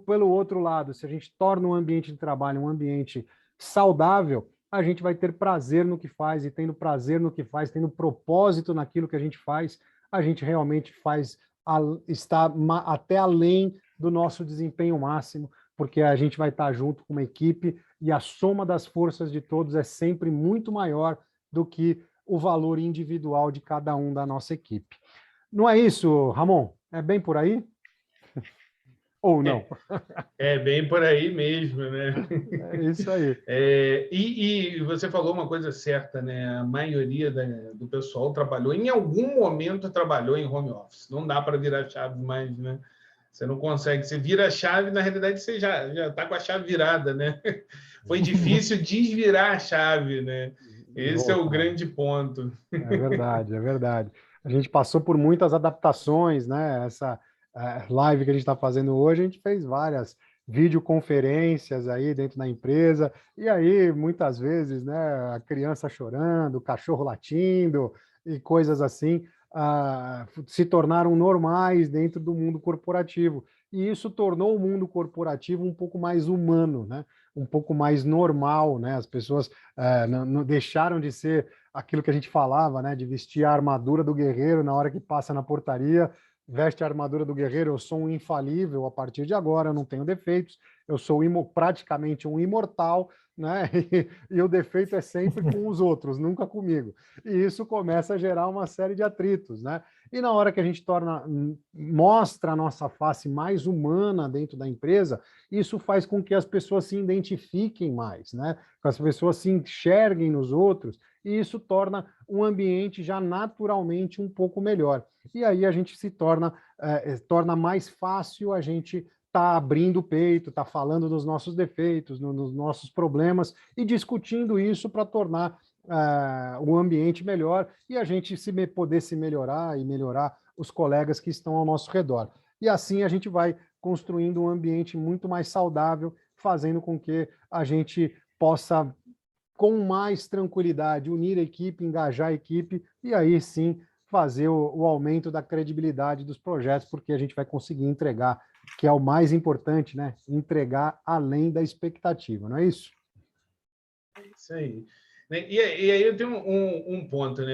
pelo outro lado, se a gente torna um ambiente de trabalho um ambiente saudável, a gente vai ter prazer no que faz, e tendo prazer no que faz, tendo propósito naquilo que a gente faz, a gente realmente está até além do nosso desempenho máximo, porque a gente vai estar junto com uma equipe e a soma das forças de todos é sempre muito maior do que o valor individual de cada um da nossa equipe. Não é isso, Ramon? É bem por aí? Ou não? É bem por aí mesmo, né? É isso aí. E você falou uma coisa certa, né? A maioria do pessoal trabalhou, em algum momento trabalhou em home office. Não dá para virar chave mais, né? Você não consegue. Você vira a chave, na realidade você já está com a chave virada, né? Foi difícil desvirar a chave, né? Esse é o grande ponto. É verdade, é verdade. A gente passou por muitas adaptações, né? Essa live que a gente está fazendo hoje, a gente fez várias videoconferências aí dentro da empresa, e aí muitas vezes, né, a criança chorando, o cachorro latindo e coisas assim, se tornaram normais dentro do mundo corporativo. E isso tornou o mundo corporativo um pouco mais humano, né? Um pouco mais normal, né? As pessoas não deixaram de ser aquilo que a gente falava, né, de vestir a armadura do guerreiro na hora que passa na portaria, veste a armadura do guerreiro, eu sou um infalível a partir de agora, eu não tenho defeitos, eu sou praticamente um imortal, né, e o defeito é sempre com os outros, nunca comigo. E isso começa a gerar uma série de atritos, né? E na hora que a gente mostra a nossa face mais humana dentro da empresa, isso faz com que as pessoas se identifiquem mais, né? Que as pessoas se enxerguem nos outros, e isso torna um ambiente já naturalmente um pouco melhor. E aí a gente torna mais fácil a gente estar abrindo o peito, estar falando dos nossos defeitos, nos nossos problemas e discutindo isso para tornar o ambiente melhor e a gente poder se melhorar e melhorar os colegas que estão ao nosso redor. E assim a gente vai construindo um ambiente muito mais saudável, fazendo com que a gente possa, com mais tranquilidade, unir a equipe, engajar a equipe e aí sim fazer o aumento da credibilidade dos projetos, porque a gente vai conseguir entregar, que é o mais importante, né? Entregar além da expectativa, não é isso? É isso aí. E aí eu tenho um ponto, né?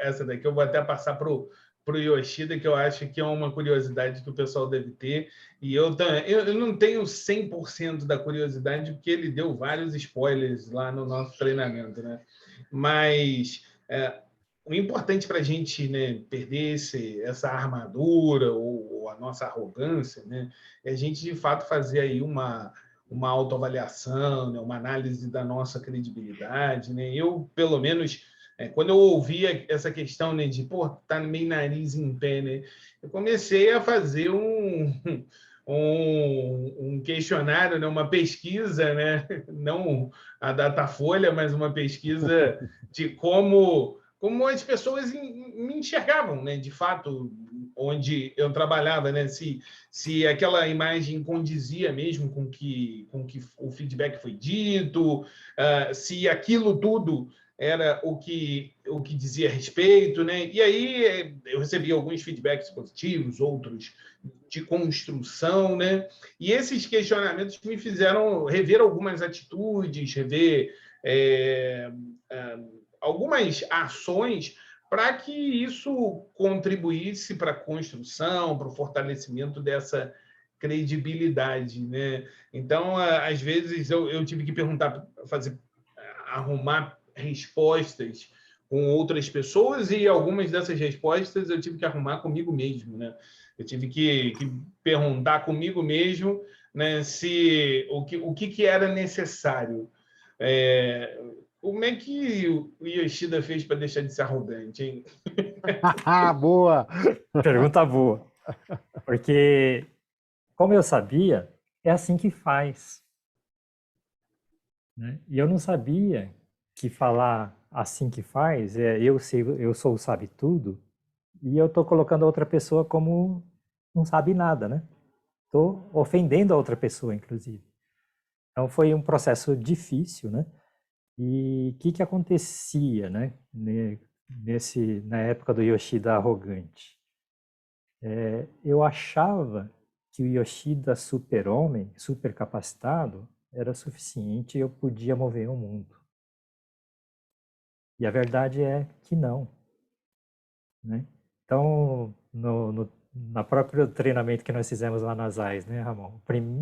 Essa daqui eu vou até passar para o Yoshida, que eu acho que é uma curiosidade que o pessoal deve ter. E eu não tenho 100% da curiosidade, porque ele deu vários spoilers lá no nosso treinamento, né? Mas o importante para a gente, né, perder essa armadura ou a nossa arrogância, né, é a gente, de fato, fazer aí uma autoavaliação, né, uma análise da nossa credibilidade, né? Eu, pelo menos, quando eu ouvia essa questão, né, de tá meio nariz em pé, né, eu comecei a fazer um questionário, né, uma pesquisa, né, não a Datafolha, mas uma pesquisa de como as pessoas me enxergavam, né, de fato, onde eu trabalhava, né, se aquela imagem condizia mesmo com que o feedback foi dito, se aquilo tudo era o que dizia a respeito, né? E aí eu recebi alguns feedbacks positivos, outros de construção, né? E esses questionamentos me fizeram rever algumas atitudes, rever algumas ações para que isso contribuísse para a construção, para o fortalecimento dessa credibilidade, né? Então, às vezes eu tive que perguntar, arrumar respostas com outras pessoas e algumas dessas respostas eu tive que arrumar comigo mesmo, né? Eu tive que perguntar comigo mesmo, né, se o que era necessário. Como é que o Yoshida fez para deixar de ser arrogante, hein? Boa! Pergunta boa. Porque, como eu sabia, é assim que faz, né? E eu não sabia que falar assim que faz é eu sei, eu sou o sabe tudo, e eu estou colocando a outra pessoa como não sabe nada, né? Estou ofendendo a outra pessoa, inclusive. Então foi um processo difícil, né? E o que acontecia, né? Na época do Yoshida arrogante? Eu achava que o Yoshida super-homem, super capacitado, era suficiente e eu podia mover o mundo. E a verdade é que não, né? Então, na próprio treinamento que nós fizemos lá nas AIS, né, Ramon?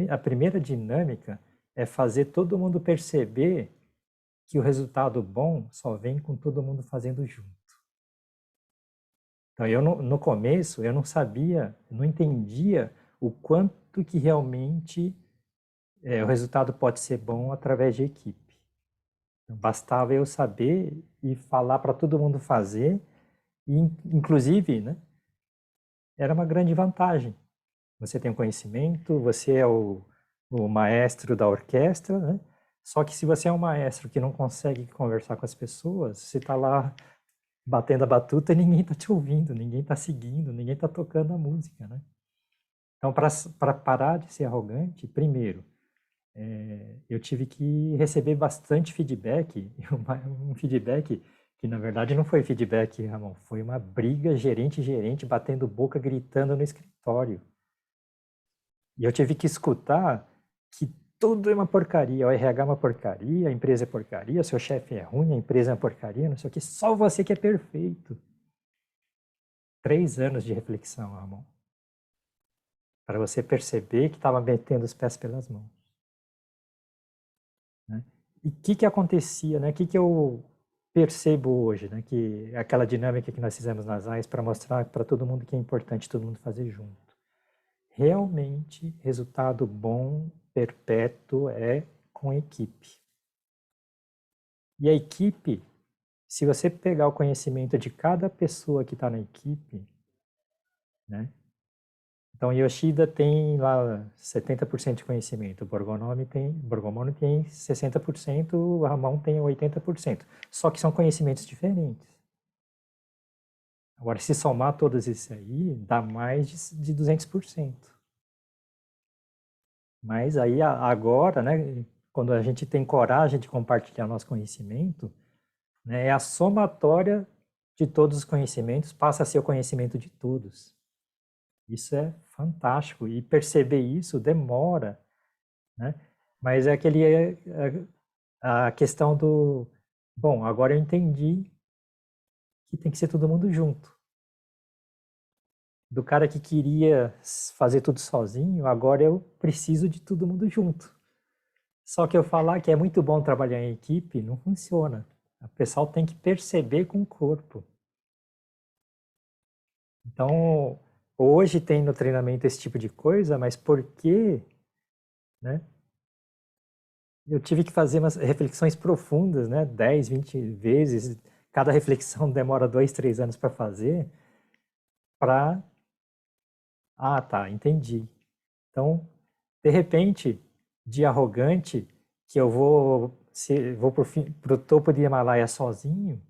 A primeira dinâmica é fazer todo mundo perceber que o resultado bom só vem com todo mundo fazendo junto. Então, no começo, eu não sabia, não entendia o quanto que realmente o resultado pode ser bom através de equipe. Então, bastava eu saber e falar para todo mundo fazer, e, inclusive, né, era uma grande vantagem. Você tem o conhecimento, você é o maestro da orquestra, né? Só que se você é um maestro que não consegue conversar com as pessoas, você está lá batendo a batuta e ninguém está te ouvindo, ninguém está seguindo, ninguém está tocando a música, né? Então, para parar de ser arrogante, primeiro, eu tive que receber bastante feedback, um feedback que na verdade não foi feedback, Ramon, foi uma briga gerente batendo boca, gritando no escritório. E eu tive que escutar que tudo é uma porcaria, o RH é uma porcaria, a empresa é porcaria, o seu chefe é ruim, a empresa é uma porcaria, não sei o que, só você que é perfeito. 3 anos de reflexão, Ramon, para você perceber que estava metendo os pés pelas mãos. Né? E o que acontecia, né? O que eu percebo hoje, né? Que aquela dinâmica que nós fizemos nas AIS para mostrar para todo mundo que é importante todo mundo fazer junto. Realmente, resultado bom, perpétuo, é com equipe. E a equipe, se você pegar o conhecimento de cada pessoa que está na equipe, né? Então, Yoshida tem lá 70% de conhecimento, o Borgomoni tem 60%, o Ramon tem 80%. Só que são conhecimentos diferentes. Agora, se somar todos esses aí, dá mais de 200%. Mas aí, agora, né, quando a gente tem coragem de compartilhar nosso conhecimento, né, é a somatória de todos os conhecimentos, passa a ser o conhecimento de todos. Isso é fantástico. E perceber isso demora, né? Mas a questão do, bom, agora eu entendi que tem que ser todo mundo junto. Do cara que queria fazer tudo sozinho, agora eu preciso de todo mundo junto. Só que eu falar que é muito bom trabalhar em equipe, não funciona. O pessoal tem que perceber com o corpo. Então, hoje tem no treinamento esse tipo de coisa, mas por quê, né? Eu tive que fazer umas reflexões profundas, né? 10, 20 vezes. Cada reflexão demora 2, 3 anos para fazer, para... Ah, tá, entendi. Então, de repente, de arrogante, que eu vou para o topo de Himalaia sozinho,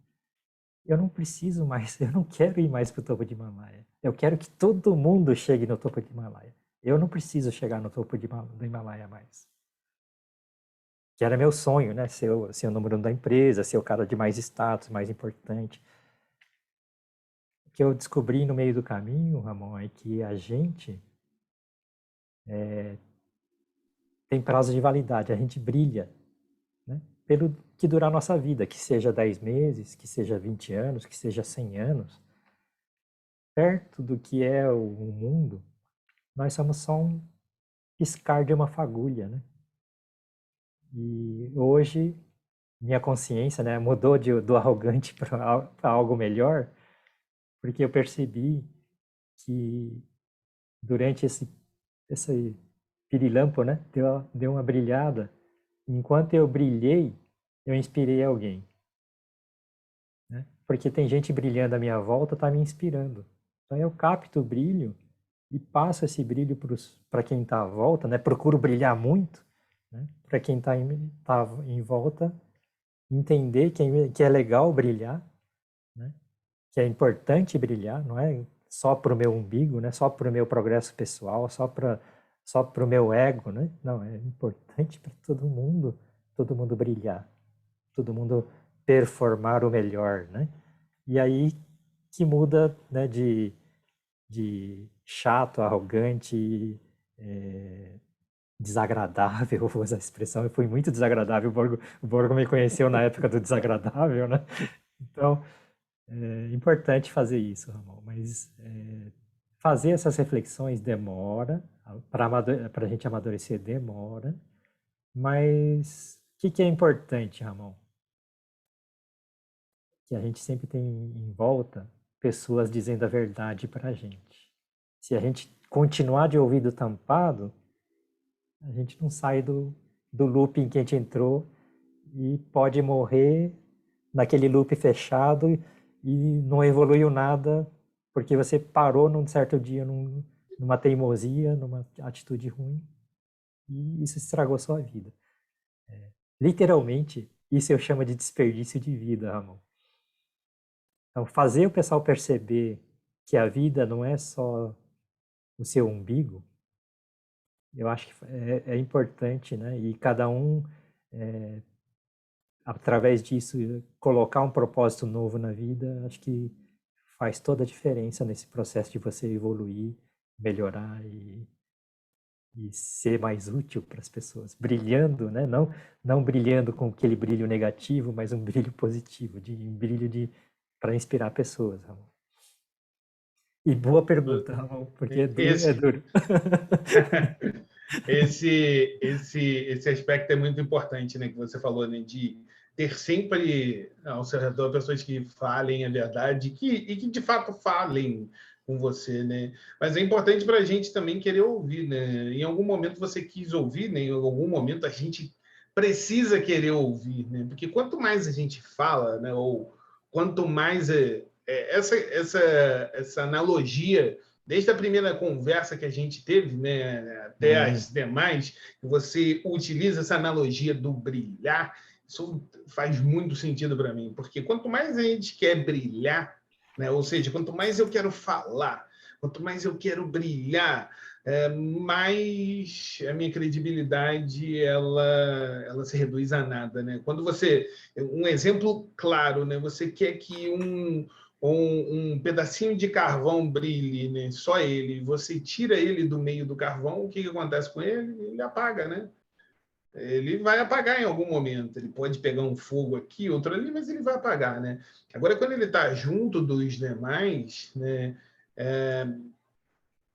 eu não preciso mais, eu não quero ir mais para o topo de Himalaia. Eu quero que todo mundo chegue no topo de Himalaia. Eu não preciso chegar no topo do Himalaia mais. Que era meu sonho, né? Ser o número 1 da empresa, ser o cara de mais status, mais importante. O que eu descobri no meio do caminho, Ramon, é que a gente tem prazo de validade, a gente brilha, né? Pelo que durar a nossa vida, que seja 10 meses, que seja 20 anos, que seja 100 anos. Perto do que é o mundo, nós somos só um piscar de uma fagulha, né? E hoje minha consciência, né, mudou do arrogante para algo melhor, porque eu percebi que durante esse pirilampo, né, deu uma brilhada. Enquanto eu brilhei, eu inspirei alguém, né? Porque tem gente brilhando à minha volta, está me inspirando. Então eu capto o brilho e passo esse brilho para quem está à volta, né? Procuro brilhar muito, né? Para quem está em volta entender que é legal brilhar, né? Que é importante brilhar, não é só para o meu umbigo, né? Só para o meu progresso pessoal, só para o meu ego, né? Não, é importante para todo mundo brilhar, todo mundo performar o melhor, né? E aí que muda, né, de chato, arrogante, desagradável, vou usar a expressão, eu fui muito desagradável, o Borgo me conheceu na época do desagradável, né? Então, é importante fazer isso, Ramon, mas fazer essas reflexões demora, para a gente amadurecer demora, mas o que é importante, Ramon? Que a gente sempre tem em volta pessoas dizendo a verdade para a gente. Se a gente continuar de ouvido tampado, a gente não sai do loop em que a gente entrou e pode morrer naquele loop fechado e não evoluiu nada porque você parou num certo dia numa teimosia, numa atitude ruim e isso estragou sua vida. Literalmente, isso eu chamo de desperdício de vida, Ramon. Então, fazer o pessoal perceber que a vida não é só o seu umbigo, eu acho que é importante, né? E cada um, através disso, colocar um propósito novo na vida, acho que faz toda a diferença nesse processo de você evoluir, melhorar e ser mais útil para as pessoas, brilhando, né? Não brilhando com aquele brilho negativo, mas um brilho positivo, um brilho para inspirar pessoas, Ramon. E boa pergunta, Ramon, porque é duro. Esse aspecto é muito importante, né, que você falou, né, de ter sempre ao seu redor pessoas que falem a verdade e que de fato falem com você, né? Mas é importante para a gente também querer ouvir, né? Em algum momento você quis ouvir, né? Em algum momento a gente precisa querer ouvir, né? Porque quanto mais a gente fala, né? Ou quanto mais essa analogia desde a primeira conversa que a gente teve, né, até as demais, você utiliza essa analogia do brilhar, isso faz muito sentido para mim, porque quanto mais a gente quer brilhar, né, ou seja, quanto mais eu quero falar, quanto mais eu quero brilhar, mais a minha credibilidade ela se reduz a nada, né? Quando você, um exemplo claro, né? Você quer que um pedacinho de carvão brilhe, né? Só ele, você tira ele do meio do carvão, o que acontece com ele? Ele apaga, né? Ele vai apagar em algum momento. Ele pode pegar um fogo aqui, outro ali, mas ele vai apagar, né? Agora, quando ele está junto dos demais, né?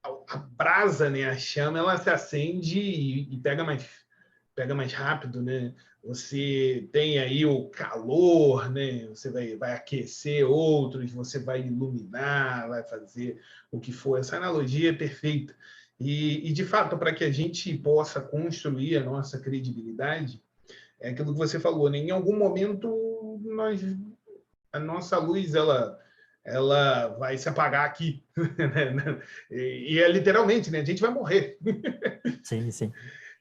A brasa, né? A chama, ela se acende e pega mais rápido, né? Você tem aí o calor, né? Você vai aquecer outros, você vai iluminar, vai fazer o que for. Essa analogia é perfeita. De fato, para que a gente possa construir a nossa credibilidade, é aquilo que você falou, né? Em algum momento, a nossa luz, ela vai se apagar aqui. E é literalmente, né? A gente vai morrer. Sim, sim.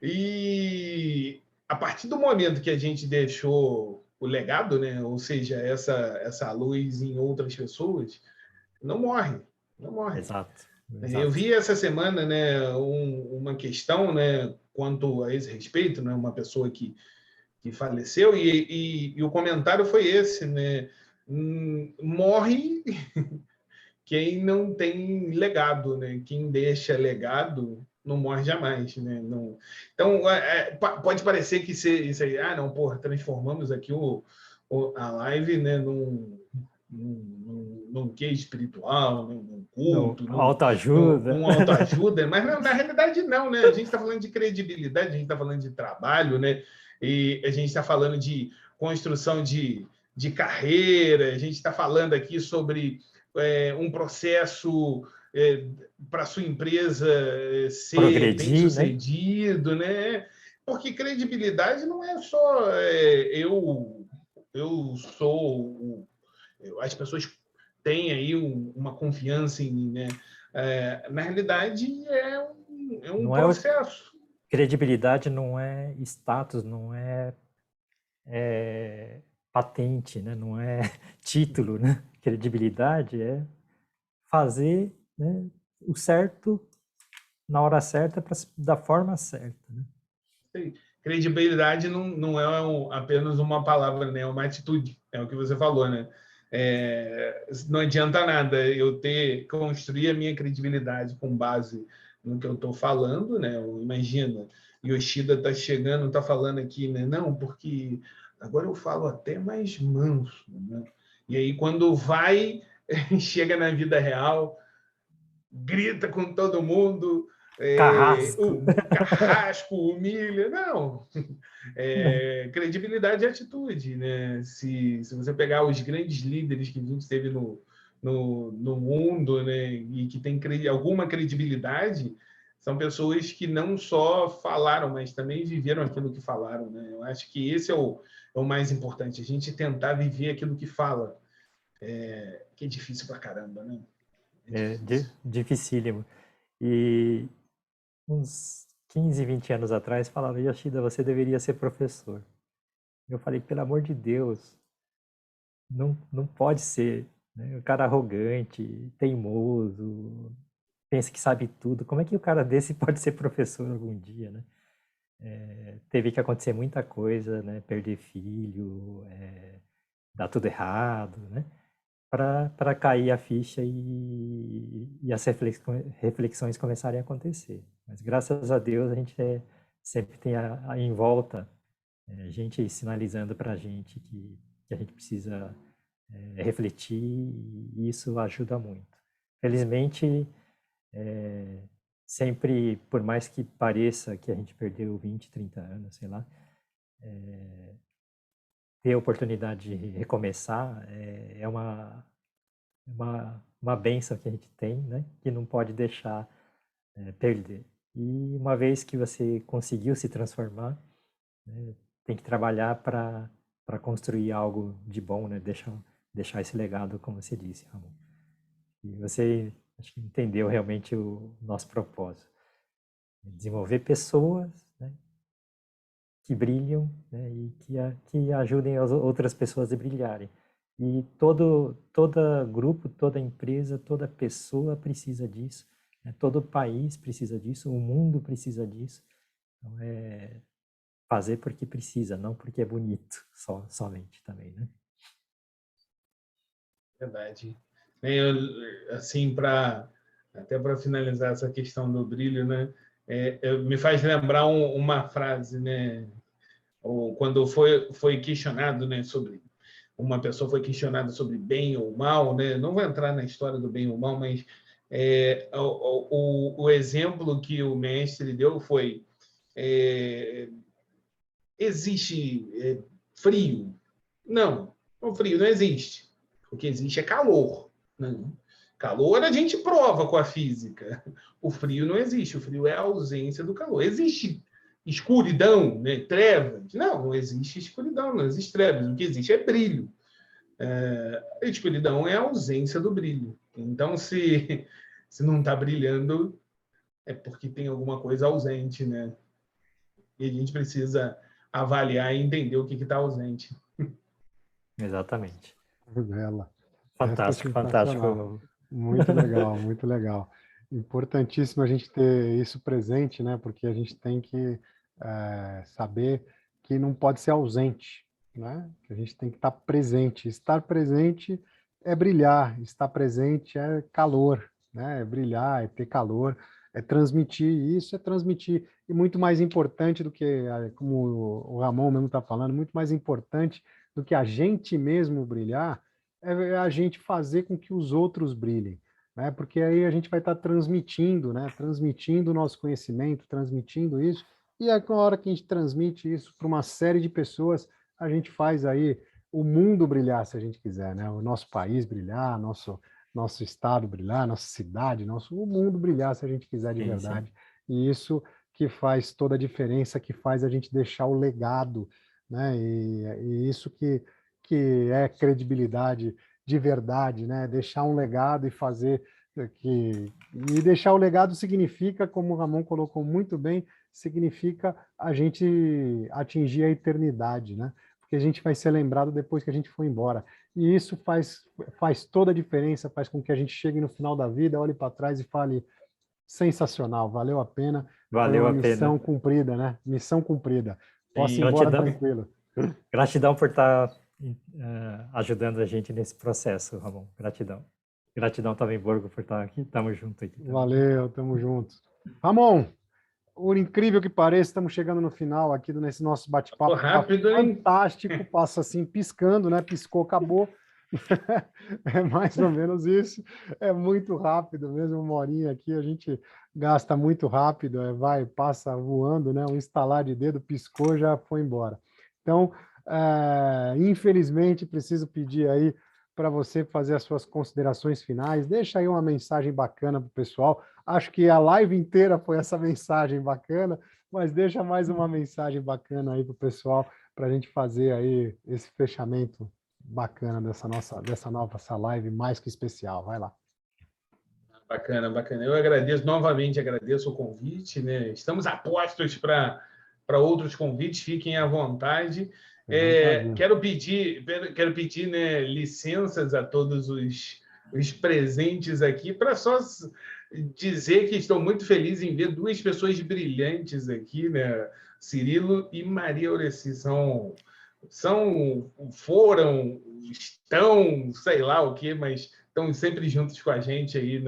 E a partir do momento que a gente deixou o legado, né? Ou seja, essa luz em outras pessoas, não morre, não morre. Exato. Eu vi essa semana, né, uma questão, né, quanto a esse respeito, né, uma pessoa que faleceu e o comentário foi esse, né? Morre quem não tem legado, né? Quem deixa legado não morre jamais, né? Não... Então, pode parecer que isso aí, não, porra, transformamos aqui a live, né, num que espiritual, num culto, autoajuda. num autoajuda, mas não, na realidade não, né? A gente está falando de credibilidade, a gente está falando de trabalho, né? E a gente está falando de construção de carreira, a gente está falando aqui sobre um processo para sua empresa ser bem sucedido, né? Porque credibilidade não é só eu eu sou... as pessoas têm aí uma confiança em mim, né? Na realidade, é um Não é processo. credibilidade, não é status, não é patente, né? Não é título, né? Credibilidade é fazer, né, o certo na hora certa, da forma certa, né? Credibilidade não é apenas uma palavra, né? É uma atitude, é o que você falou, né? Não adianta nada eu construir a minha credibilidade com base no que eu estou falando, né? Imagina, Yoshida está chegando, está falando aqui, né? Não, porque agora eu falo até mais manso, né? E aí, quando chega na vida real, grita com todo mundo, Carrasco. carrasco, humilha. Não. Credibilidade e atitude, né? Se você pegar os grandes líderes que a gente teve no mundo, né, e que tem alguma credibilidade, são pessoas que não só falaram, mas também viveram aquilo que falaram, né? Eu acho que esse é o mais importante, a gente tentar viver aquilo que fala, que é difícil pra caramba, né? Dificílimo. E uns 15, 20 anos atrás falaram: Yoshida, você deveria ser professor. Eu falei, pelo amor de Deus, não pode ser, né? O cara arrogante, teimoso, pensa que sabe tudo. Como é que o cara desse pode ser professor algum dia, né? Teve que acontecer muita coisa, né? Perder filho, dar tudo errado, né? Para cair a ficha e as reflexões começarem a acontecer. Mas graças a Deus a gente sempre tem em volta gente sinalizando para a gente que a gente precisa refletir, e isso ajuda muito. Felizmente, sempre, por mais que pareça que a gente perdeu 20, 30 anos, sei lá, ter a oportunidade de recomeçar é uma bênção que a gente tem, né? Que não pode deixar perder. E uma vez que você conseguiu se transformar, né, tem que trabalhar para construir algo de bom, né? Deixar esse legado, como você disse, Ramon. E você, acho que entendeu realmente o nosso propósito. Desenvolver pessoas, né, que brilham, né, e que ajudem as outras pessoas a brilharem. E todo grupo, toda empresa, toda pessoa precisa disso, né? Todo país precisa disso, o mundo precisa disso. Então, fazer porque precisa, não porque é bonito, somente também, né? Verdade. Assim, até para finalizar essa questão do brilho, né? Me faz lembrar uma frase, né? Quando foi questionado, né, sobre uma pessoa foi questionada sobre bem ou mal, né? Não vou entrar na história do bem ou mal, mas o exemplo que o mestre deu foi: existe frio? Não, o frio não existe. O que existe é calor. Não. Calor a gente prova com a física. O frio não existe. O frio é a ausência do calor. Existe escuridão, né? Trevas? Não existe escuridão, não existe trevas. O que existe é brilho. A escuridão é a ausência do brilho. Então, se não está brilhando, é porque tem alguma coisa ausente, né? E a gente precisa avaliar e entender o que está ausente. Exatamente. Bela. Essa é Fantástico, sensacional. fantástico. Muito legal, muito legal. Importantíssimo a gente ter isso presente, né? Porque a gente tem que saber que não pode ser ausente, né? Que a gente tem que estar presente. Estar presente é brilhar, estar presente é calor, né? É brilhar, é ter calor, é transmitir. E isso é transmitir. E muito mais importante do que, como o Ramon mesmo está falando, muito mais importante do que a gente mesmo brilhar é a gente fazer com que os outros brilhem, né? Porque aí a gente vai estar transmitindo, né? Transmitindo o nosso conhecimento, transmitindo isso, e a hora que a gente transmite isso para uma série de pessoas, a gente faz aí o mundo brilhar, se a gente quiser, né? O nosso país brilhar, nosso estado brilhar, nossa cidade, o mundo brilhar, se a gente quiser de Sim, sim. verdade. E isso que faz toda a diferença, que faz a gente deixar o legado, né? E isso que que é credibilidade de verdade, né? Deixar um legado e fazer que... E deixar o legado significa, como o Ramon colocou muito bem, significa a gente atingir a eternidade, né? Porque a gente vai ser lembrado depois que a gente for embora. E isso faz toda a diferença, faz com que a gente chegue no final da vida, olhe para trás e fale: sensacional, valeu a pena, foi Valeu uma a pena. missão cumprida, né? Missão cumprida. Posso ir E embora Gratidão, tranquilo. gratidão por estar ajudando a gente nesse processo, Ramon. Gratidão. Gratidão também, Borgo, por estar aqui. Tamo junto aqui também. Valeu, tamo junto. Ramon, por incrível que pareça, estamos chegando no final aqui nesse nosso Passou bate-papo. Tá rápido, hein? fantástico, passa assim piscando, né? Piscou, acabou. É mais ou menos isso. É muito rápido mesmo, uma horinha aqui, a gente gasta muito rápido, vai, passa voando, né? Um estalar de dedo, piscou, já foi embora. Então, infelizmente, preciso pedir aí para você fazer as suas considerações finais. Deixa aí uma mensagem bacana para o pessoal. Acho que a live inteira foi essa mensagem bacana, mas deixa mais uma mensagem bacana aí para o pessoal, para a gente fazer aí esse fechamento bacana dessa nova essa live mais que especial. Vai lá. Bacana, bacana. Eu agradeço, novamente agradeço o convite, né? Estamos a postos para outros convites, fiquem à vontade. É um prazer. Quero pedir, né, licenças a todos os presentes aqui para só dizer que estou muito feliz em ver duas pessoas brilhantes aqui, né? Cirilo e Maria Aureci estão, sei lá o quê, mas estão sempre juntos com a gente aí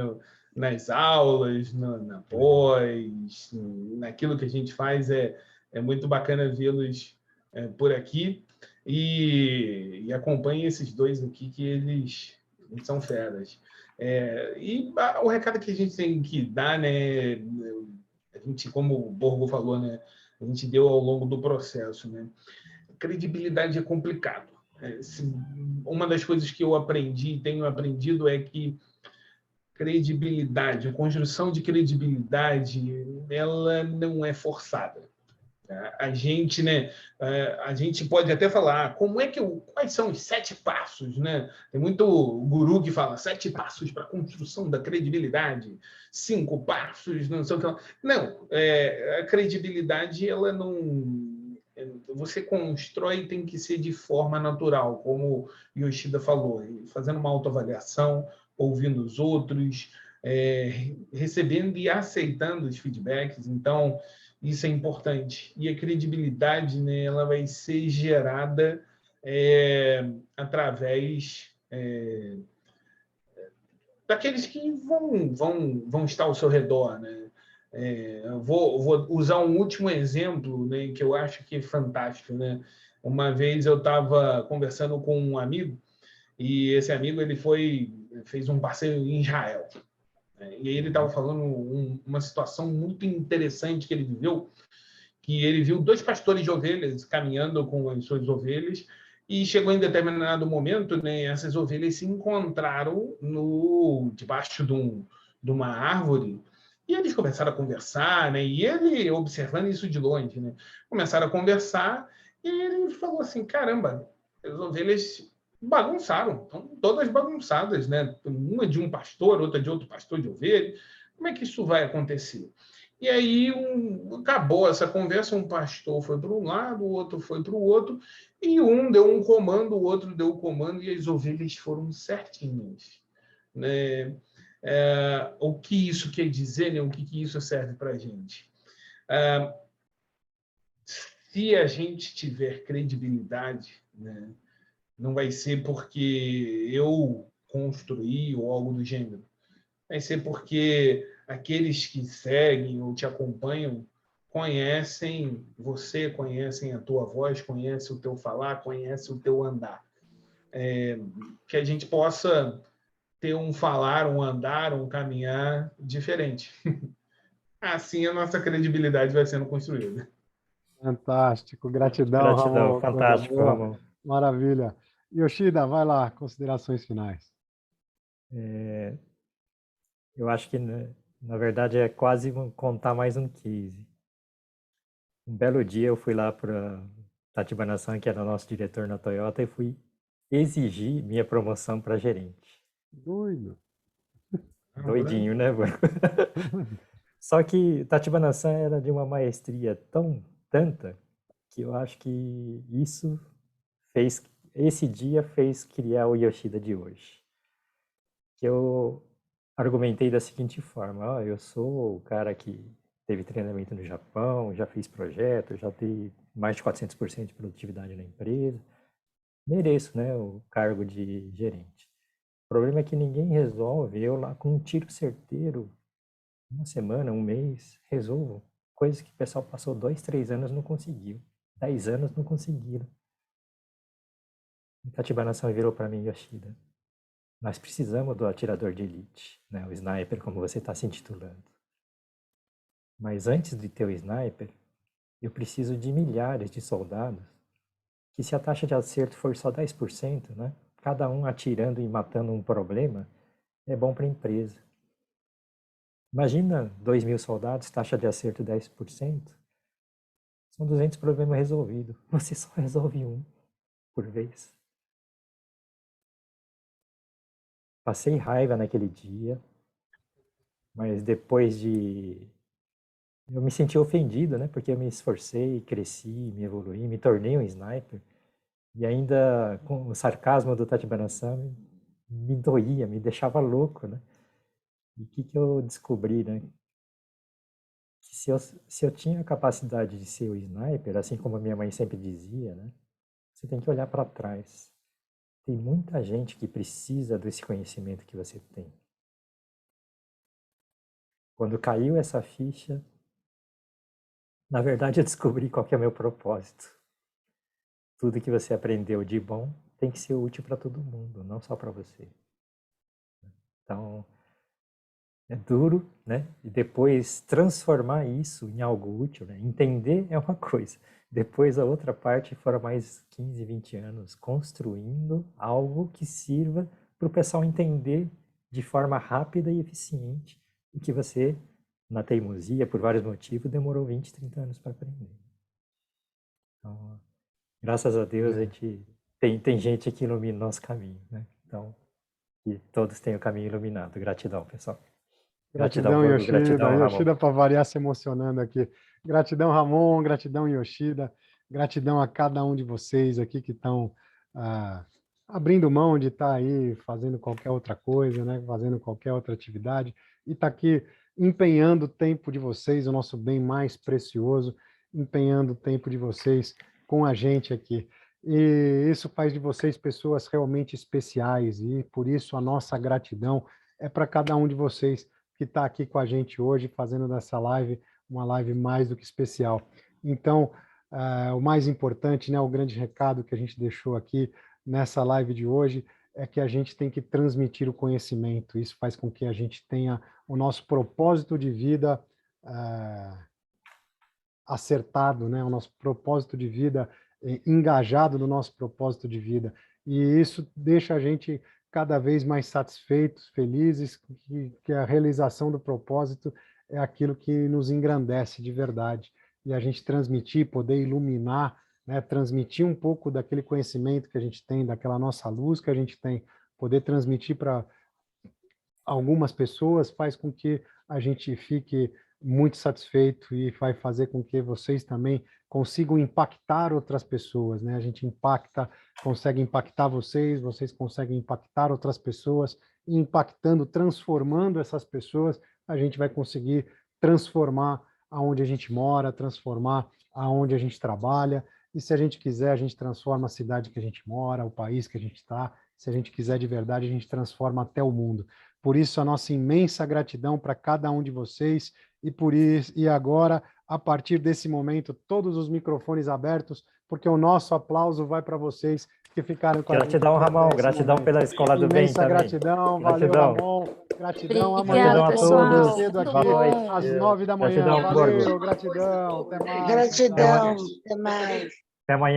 nas aulas, na pós, naquilo que a gente faz. É muito bacana vê-los por aqui. E acompanhe esses dois aqui, que eles são feras. O recado que a gente tem que dar, né? A gente, como o Borgo falou, né? A gente deu ao longo do processo, né? Credibilidade é complicado. Uma das coisas que eu aprendi, tenho aprendido, é que credibilidade, a construção de credibilidade, ela não é forçada. A gente, né? A gente pode até falar quais são os 7 passos, né? Tem muito guru que fala 7 passos para a construção da credibilidade, 5 passos, não sei o que lá. Não, a credibilidade, ela não... Você constrói, tem que ser de forma natural, como Yoshida falou, fazendo uma autoavaliação, ouvindo os outros, recebendo e aceitando os feedbacks. Então, isso é importante. E a credibilidade, né, ela vai ser gerada através daqueles que vão estar ao seu redor, né? Vou usar um último exemplo, né, que eu acho que é fantástico, né? Uma vez eu estava conversando com um amigo, e esse amigo fez um passeio em Israel. E aí ele estava falando uma situação muito interessante que ele viveu, que ele viu 2 pastores de ovelhas caminhando com as suas ovelhas, e chegou em determinado momento, né, essas ovelhas se encontraram debaixo de uma árvore, e eles começaram a conversar, né, e ele observando isso de longe, né, começaram a conversar, e ele falou assim: caramba, as ovelhas bagunçaram, estão todas bagunçadas, né? Uma de um pastor, outra de outro pastor de ovelha. Como é que isso vai acontecer? E aí acabou essa conversa, um pastor foi para um lado, o outro foi para o outro, e um deu um comando, o outro deu o comando, e as ovelhas foram certinhas, né? O que isso quer dizer, né? O que isso serve para a gente? Se a gente tiver credibilidade, né, não vai ser porque eu construí ou algo do gênero. Vai ser porque aqueles que seguem ou te acompanham conhecem você, conhecem a tua voz, conhecem o teu falar, conhecem o teu andar. Que a gente possa ter um falar, um andar, um caminhar diferente. Assim a nossa credibilidade vai sendo construída. Fantástico. Gratidão, Gratidão, Ramon. Coisa fantástico, boa. Ramon. Maravilha. Yoshida, vai lá, considerações finais. Eu acho que, na verdade, é quase contar mais um case. Um belo dia eu fui lá para Tachibana-san, que era nosso diretor na Toyota, e fui exigi minha promoção para gerente. Doido. Doidinho, né, mano? Só que Tachibana-san era de uma maestria tanta, que eu acho que esse dia fez criar o Yoshida de hoje. Que eu argumentei da seguinte forma: eu sou o cara que teve treinamento no Japão, já fiz projeto, já tenho mais de 400% de produtividade na empresa, mereço, né, o cargo de gerente. O problema é que ninguém resolve, eu lá com um tiro certeiro, uma semana, um mês, resolvo coisas que o pessoal passou 2, 3 anos não conseguiu, 10 anos não conseguiram. E Tachibana-san virou para mim: Yoshida, nós precisamos do atirador de elite, né? O sniper, como você está se intitulando. Mas antes de ter o sniper, eu preciso de milhares de soldados que, se a taxa de acerto for só 10%, né? Cada um atirando e matando um problema, é bom para a empresa. Imagina 2.000 soldados, taxa de acerto 10%. São 200 problemas resolvidos. Você só resolve um por vez. Passei raiva naquele dia, mas depois de... Eu me senti ofendido, né? Porque eu me esforcei, cresci, me evoluí, me tornei um sniper. E ainda com o sarcasmo do Tachibana-san me doía, me deixava louco, né? E o que eu descobri, né? Que se eu tinha a capacidade de ser o sniper, assim como a minha mãe sempre dizia, né? Você tem que olhar para trás. Tem muita gente que precisa desse conhecimento que você tem. Quando caiu essa ficha, na verdade eu descobri qual que é o meu propósito. Tudo que você aprendeu de bom tem que ser útil para todo mundo, não só para você. Então, é duro, né? E depois transformar isso em algo útil, né? Entender é uma coisa. Depois a outra parte foram mais 15, 20 anos construindo algo que sirva para o pessoal entender de forma rápida e eficiente o que você, na teimosia, por vários motivos, demorou 20, 30 anos para aprender. Então, graças a Deus, a gente tem gente que ilumina o nosso caminho, né? Então, que todos tenham o caminho iluminado. Gratidão, pessoal. Gratidão, Gratidão, Borgo. Gratidão, Yoshida. Ramon. Yoshida para variar se emocionando aqui. Gratidão, Ramon. Gratidão, Yoshida. Gratidão a cada um de vocês aqui que estão abrindo mão de estar aí fazendo qualquer outra coisa, né? Fazendo qualquer outra atividade e tá aqui empenhando o tempo de vocês, o nosso bem mais precioso, empenhando o tempo de vocês com a gente aqui. E isso faz de vocês pessoas realmente especiais e por isso a nossa gratidão é para cada um de vocês que está aqui com a gente hoje, fazendo dessa live uma live mais do que especial. Então, o mais importante, né, o grande recado que a gente deixou aqui nessa live de hoje é que a gente tem que transmitir o conhecimento. Isso faz com que a gente tenha o nosso propósito de vida acertado, né, o nosso propósito de vida engajado no nosso propósito de vida. E isso deixa a gente cada vez mais satisfeitos, felizes, que a realização do propósito é aquilo que nos engrandece de verdade. E a gente transmitir, poder iluminar, né, transmitir um pouco daquele conhecimento que a gente tem, daquela nossa luz que a gente tem, poder transmitir para algumas pessoas faz com que a gente fique muito satisfeito e vai fazer com que vocês também consigam impactar outras pessoas, né? A gente consegue impactar vocês, vocês conseguem impactar outras pessoas, e impactando, transformando essas pessoas, a gente vai conseguir transformar aonde a gente mora, transformar aonde a gente trabalha, e se a gente quiser, a gente transforma a cidade que a gente mora, o país que a gente está, se a gente quiser de verdade, a gente transforma até o mundo. Por isso, a nossa imensa gratidão para cada um de vocês, e agora, a partir desse momento, todos os microfones abertos, porque o nosso aplauso vai para vocês que ficaram com a gente. Gratidão, Ramon. Gratidão pela Escola do Bem também. Gratidão, valeu, Ramon. Gratidão, amanhã Obrigada, pessoal. cedo aqui, Bom. às 9 da manhã. Gratidão, Valeu, Borgo. gratidão, até mais. Gratidão. Até mais. Até amanhã.